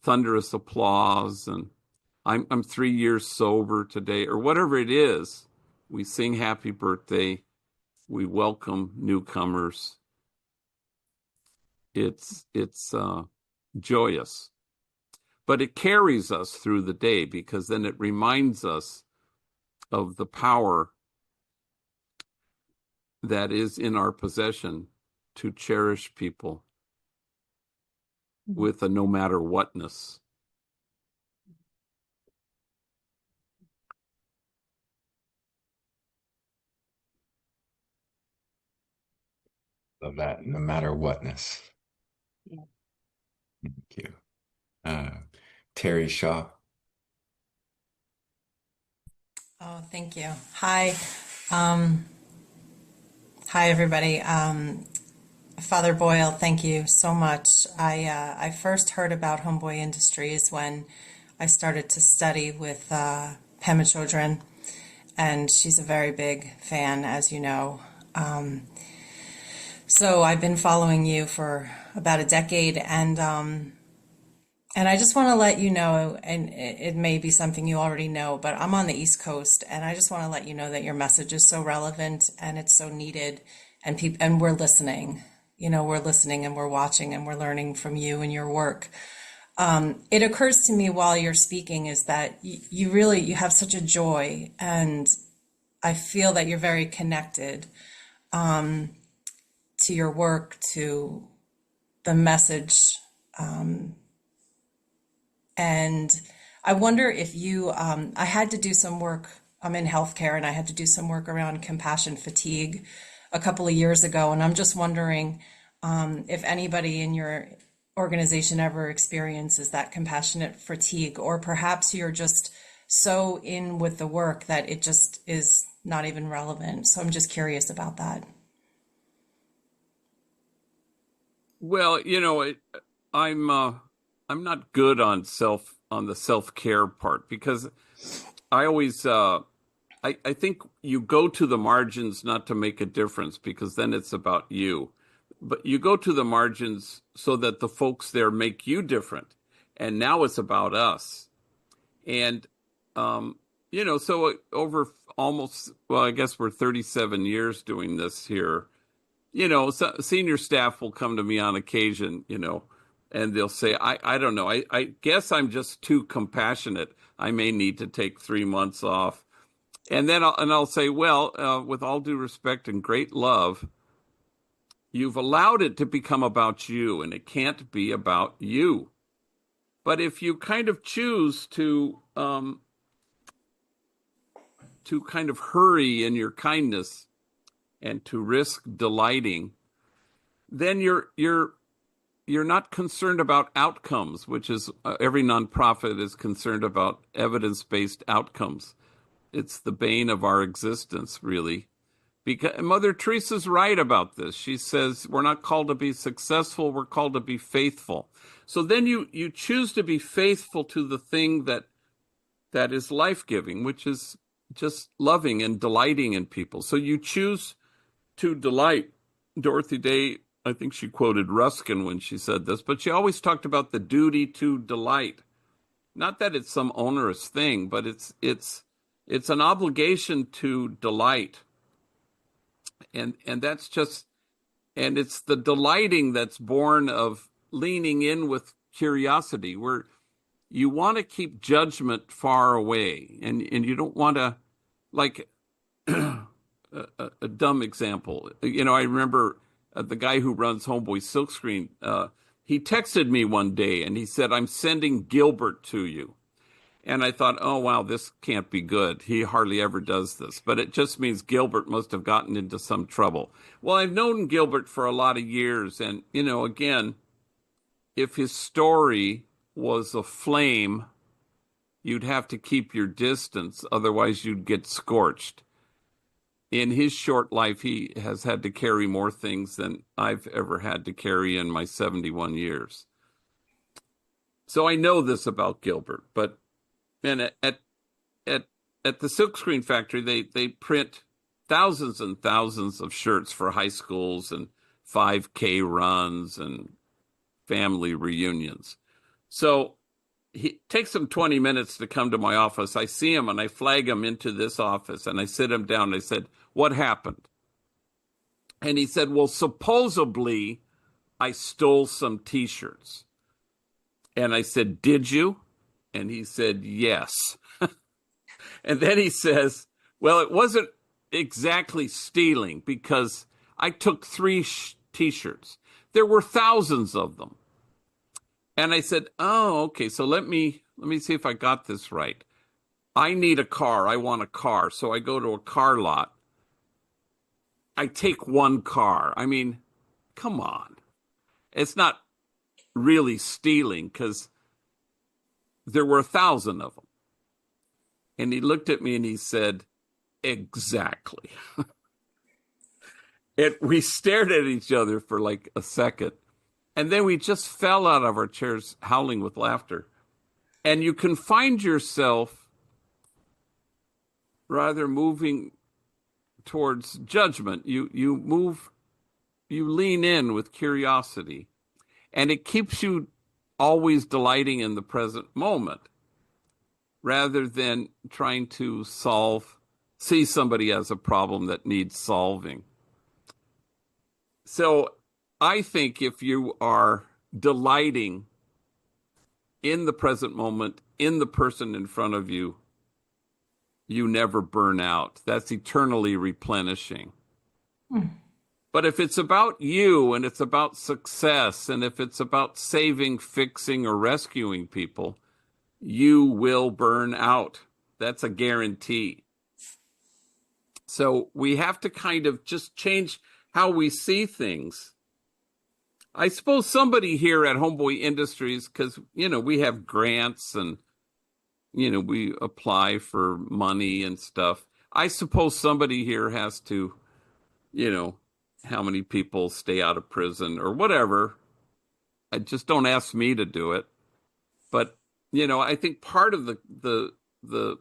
thunderous applause, and I'm 3 years sober today, or whatever it is. We sing happy birthday. We welcome newcomers. It's joyous. But it carries us through the day, because then it reminds us of the power that is in our possession to cherish people with a no matter whatness. Love that. No matter whatness. Yeah. Thank you. Terry Shaw. Oh, thank you. Hi. Hi, everybody. Father Boyle, thank you so much. I first heard about Homeboy Industries when I started to study with Pema children. and she's a very big fan, as you know. So I've been following you for about a decade, and I just want to let you know, and it may be something you already know, but I'm on the East Coast, and I just want to let you know that your message is so relevant and it's so needed, and we're listening. We're listening and we're watching and we're learning from you and your work. It occurs to me while you're speaking is that you have such a joy, and I feel that you're very connected to your work, to the message. And I wonder if I had to do some work. I'm in healthcare, and I had to do some work around compassion fatigue a couple of years ago. And I'm just wondering if anybody in your organization ever experiences that compassionate fatigue, or perhaps you're just so in with the work that it just is not even relevant. So I'm just curious about that. Well, I'm not good on the self-care part, because I always I think you go to the margins not to make a difference, because then it's about you. But you go to the margins so that the folks there make you different. And now it's about us. And so over almost, well, I guess we're 37 years doing this here. Senior staff will come to me on occasion, and they'll say, I don't know, I guess I'm just too compassionate. I may need to take 3 months off. And then I'll say, well, with all due respect and great love, you've allowed it to become about you, and it can't be about you. But if you kind of choose to kind of hurry in your kindness and to risk delighting, then you're not concerned about outcomes, which is every nonprofit is concerned about evidence-based outcomes. It's the bane of our existence, really. Because Mother Teresa's right about this. She says we're not called to be successful, we're called to be faithful. So then you choose to be faithful to the thing that is life-giving, which is just loving and delighting in people. So you choose to delight. Dorothy Day, I think she quoted Ruskin when she said this, but she always talked about the duty to delight. Not that it's some onerous thing, but it's an obligation to delight. And that's just, and it's the delighting that's born of leaning in with curiosity, where you want to keep judgment far away, and you don't want to, like, a dumb example. I remember the guy who runs Homeboy Silkscreen, he texted me one day and he said, I'm sending Gilbert to you. And I thought, oh, wow, this can't be good. He hardly ever does this. But it just means Gilbert must have gotten into some trouble. Well, I've known Gilbert for a lot of years. And, again, if his story was a flame, you'd have to keep your distance. Otherwise, you'd get scorched. In his short life, he has had to carry more things than I've ever had to carry in my 71 years. So I know this about Gilbert, but and at the Silkscreen Factory, they print thousands and thousands of shirts for high schools and 5K runs and family reunions. So he takes him 20 minutes to come to my office. I see him and I flag him into this office and I sit him down and I said, what happened? And he said, well, supposedly I stole some T-shirts. And I said, did you? And he said, yes. And then he says, well, it wasn't exactly stealing because I took 3 T-shirts. There were thousands of them. And I said, oh, okay, so let me see if I got this right. I need a car. I want a car. So I go to a car lot. I take 1 car. I mean, come on. It's not really stealing because there were 1,000 of them. And he looked at me and he said, exactly. And we stared at each other for like a second. And then we just fell out of our chairs howling with laughter. And you can find yourself rather moving towards judgment. You lean in with curiosity, and it keeps you always delighting in the present moment rather than trying to see somebody as a problem that needs solving. So I think if you are delighting in the present moment, in the person in front of you, you never burn out. That's eternally replenishing. But if it's about you and it's about success and if it's about saving, fixing, or rescuing people, you will burn out. That's a guarantee. So we have to kind of just change how we see things. I suppose somebody here at Homeboy Industries, because, we have grants and, we apply for money and stuff. I suppose somebody here has to, how many people stay out of prison or whatever. I just don't ask me to do it. But, I think part of the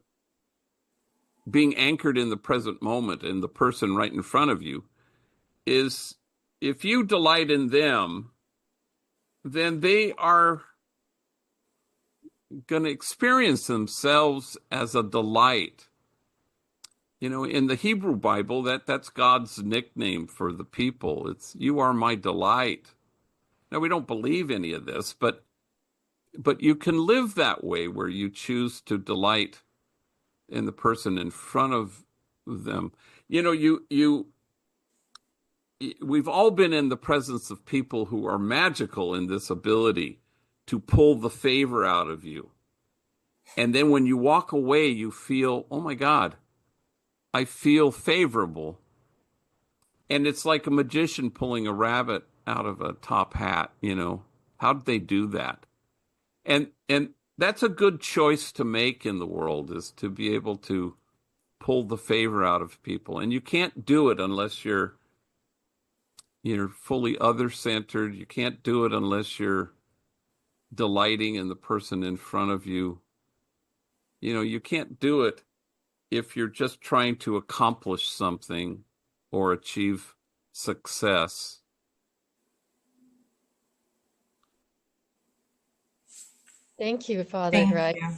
being anchored in the present moment and the person right in front of you is if you delight in them, then they are going to experience themselves as a delight. In the Hebrew Bible, that's God's nickname for the people. It's, you are my delight. Now, we don't believe any of this, but you can live that way where you choose to delight in the person in front of them. We've all been in the presence of people who are magical in this ability to pull the favor out of you. And then when you walk away, you feel, oh my God, I feel favorable. And it's like a magician pulling a rabbit out of a top hat, How did they do that? And that's a good choice to make in the world, is to be able to pull the favor out of people. And you can't do it unless you're fully other-centered. You can't do it unless you're delighting in the person in front of you. You can't do it if you're just trying to accomplish something or achieve success. Thank you, Father Thank Greg. you.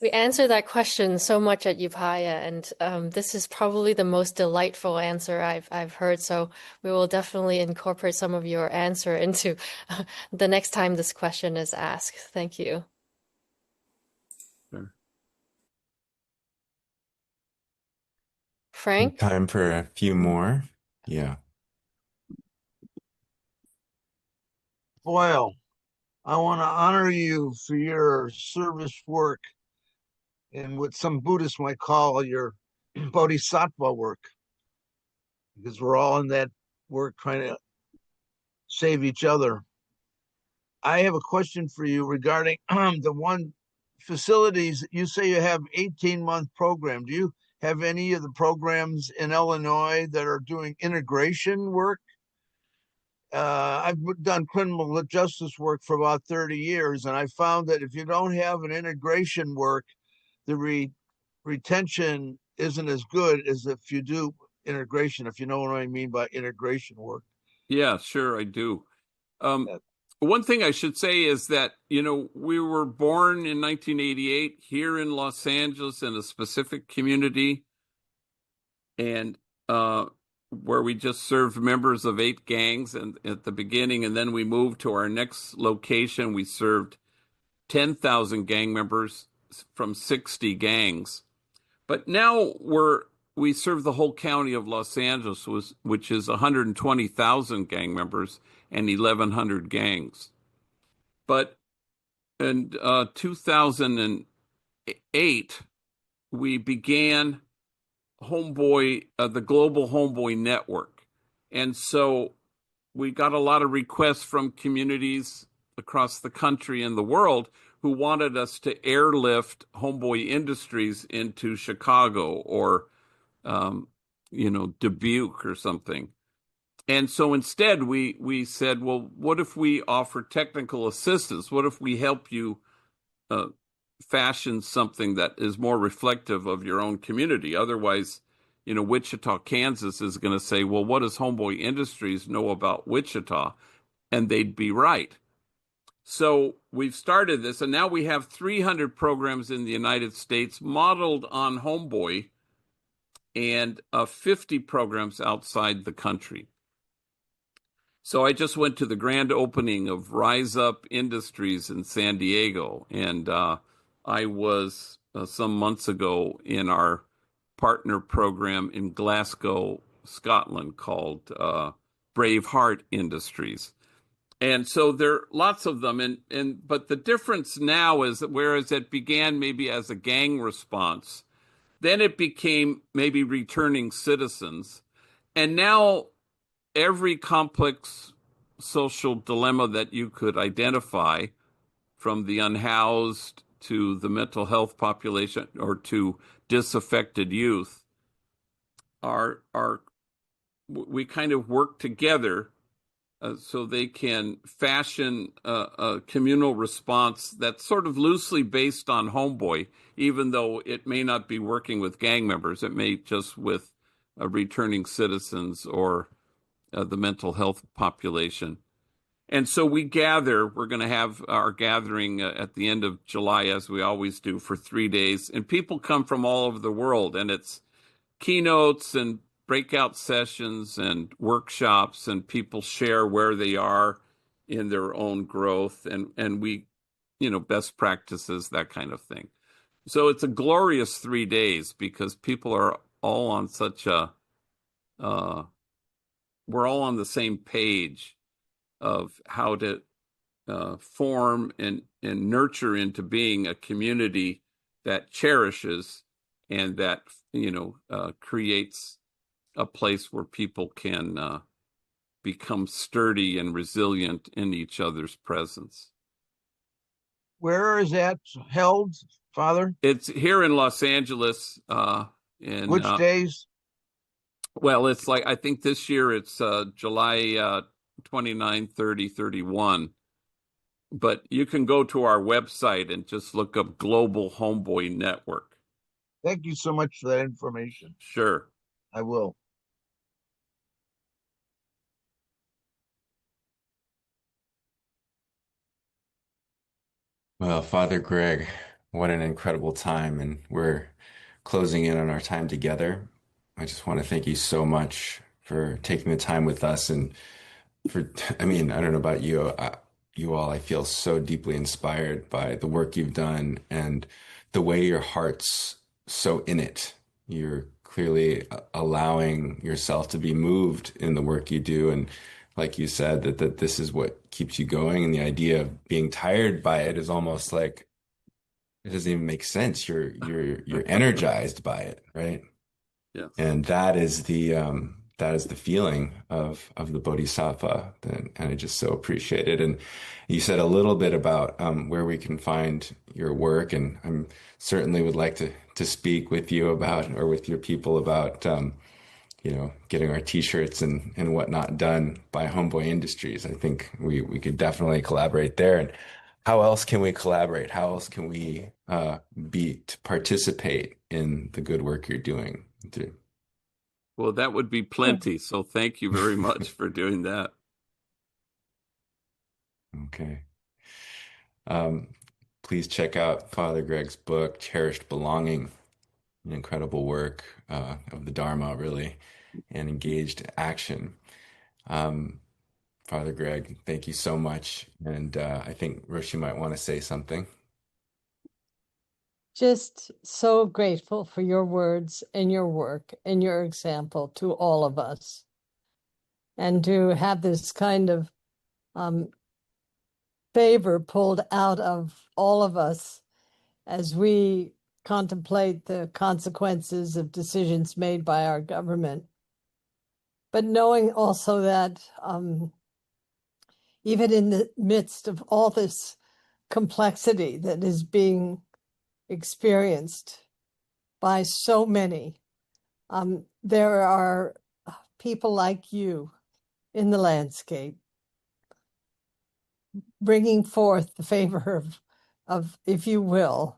We answered that question so much at Upaya, and this is probably the most delightful answer I've heard. So we will definitely incorporate some of your answer into the next time this question is asked. Thank you. Sure. Frank? Time for a few more. Yeah. Boyle, I want to honor you for your service work and what some Buddhists might call your bodhisattva work, because we're all in that work trying to save each other. I have a question for you regarding the one facilities. You say you have 18-month program. Do you have any of the programs in Illinois that are doing integration work? I've done criminal justice work for about 30 years, and I found that if you don't have an integration work, the retention isn't as good as if you do integration, if you know what I mean by integration work. Yeah, sure, I do. One thing I should say is that, we were born in 1988 here in Los Angeles in a specific community, and where we just served members of 8 gangs at the beginning, and then we moved to our next location. We served 10,000 gang members from 60 gangs. But now we serve the whole county of Los Angeles, which is 120,000 gang members and 1,100 gangs. But in 2008, we began the Global Homeboy Network. And so we got a lot of requests from communities across the country and the world who wanted us to airlift Homeboy Industries into Chicago or, Dubuque or something. And so instead we said, well, what if we offer technical assistance? What if we help you fashion something that is more reflective of your own community. Otherwise, Wichita, Kansas is going to say, well, what does Homeboy Industries know about Wichita? And they'd be right. So we've started this, and now we have 300 programs in the United States modeled on Homeboy, and 50 programs outside the country. So I just went to the grand opening of Rise Up Industries in San Diego, and I was some months ago in our partner program in Glasgow, Scotland, called Brave Heart Industries. And so there are lots of them, but the difference now is that whereas it began maybe as a gang response, then it became maybe returning citizens, and now every complex social dilemma that you could identify, from the unhoused to the mental health population or to disaffected youth, we kind of work together so they can fashion a communal response that's sort of loosely based on Homeboy, even though it may not be working with gang members. It may just with returning citizens or the mental health population. And so we're going to have our gathering at the end of July, as we always do, for 3 days. And people come from all over the world, and it's keynotes and breakout sessions and workshops, and people share where they are in their own growth, and we, best practices, that kind of thing. So it's a glorious 3 days because people are all on we're all on the same page of how to form and nurture into being a community that cherishes and that, creates a place where people can become sturdy and resilient in each other's presence. Where is that held, Father? It's here in Los Angeles. Which days? Well, it's like, I think this year it's July 29, 30, 31. But you can go to our website and just look up Global Homeboy Network. Thank you so much for that information. Sure. I will. Well, Father Greg, what an incredible time, and we're closing in on our time together. I just want to thank you so much for taking the time with us, and I don't know about you, you all, I feel so deeply inspired by the work you've done and the way your heart's so in it. You're clearly allowing yourself to be moved in the work you do. And like you said, that this is what keeps you going. And the idea of being tired by it is almost like it doesn't even make sense. You're energized by it, right? Yes. And that is the feeling of the Bodhisattva, and I just so appreciate it. And you said a little bit about where we can find your work, and I'm certainly would like to speak with you about, or with your people about, getting our T-shirts and whatnot done by Homeboy Industries. I think we could definitely collaborate there. And how else can we collaborate? How else can we to participate in the good work you're doing? Well, that would be plenty. So thank you very much for doing that. Okay. Please check out Father Greg's book, Cherished Belonging, an incredible work of the Dharma, really, and engaged action. Father Greg, thank you so much. And I think Roshi might want to say something. Just so grateful for your words and your work and your example to all of us. And to have this kind of favor pulled out of all of us as we contemplate the consequences of decisions made by our government. But knowing also that even in the midst of all this complexity that is being experienced by so many, there are people like you in the landscape, bringing forth the favor of, if you will,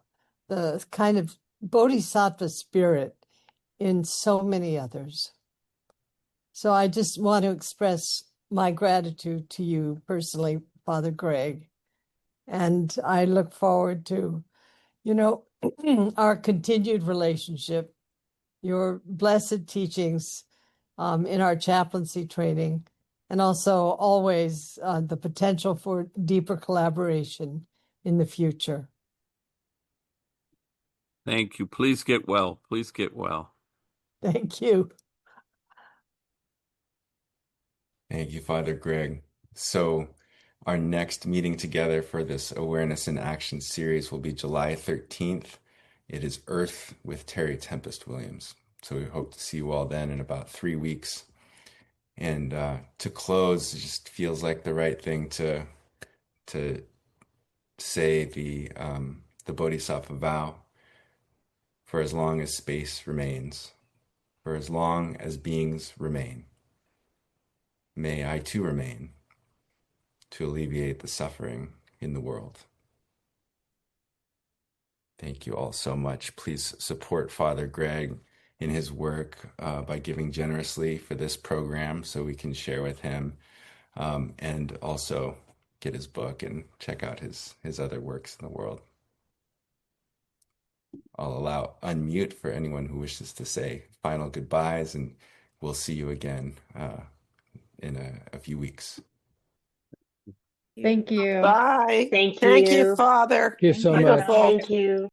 the kind of bodhisattva spirit in so many others. So I just want to express my gratitude to you personally, Father Greg. And I look forward to, our continued relationship, your blessed teachings in our chaplaincy training, and also always the potential for deeper collaboration in the future. Thank you. Please get well. Please get well. Thank you. Thank you, Father Greg. So, our next meeting together for this Awareness in Action series will be July 13th. It is Earth with Terry Tempest Williams. So, we hope to see you all then in about 3 weeks. And to close, it just feels like the right thing to say the Bodhisattva vow. For as long as space remains, for as long as beings remain, may I too remain to alleviate the suffering in the world. Thank you all so much. Please support Father Greg in his work by giving generously for this program so we can share with him, and also get his book and check out his other works in the world. I'll unmute for anyone who wishes to say final goodbyes, and we'll see you again in a few weeks. Thank you. Bye. Thank Thank you, you. Father. Thank you so much. Beautiful. Thank you.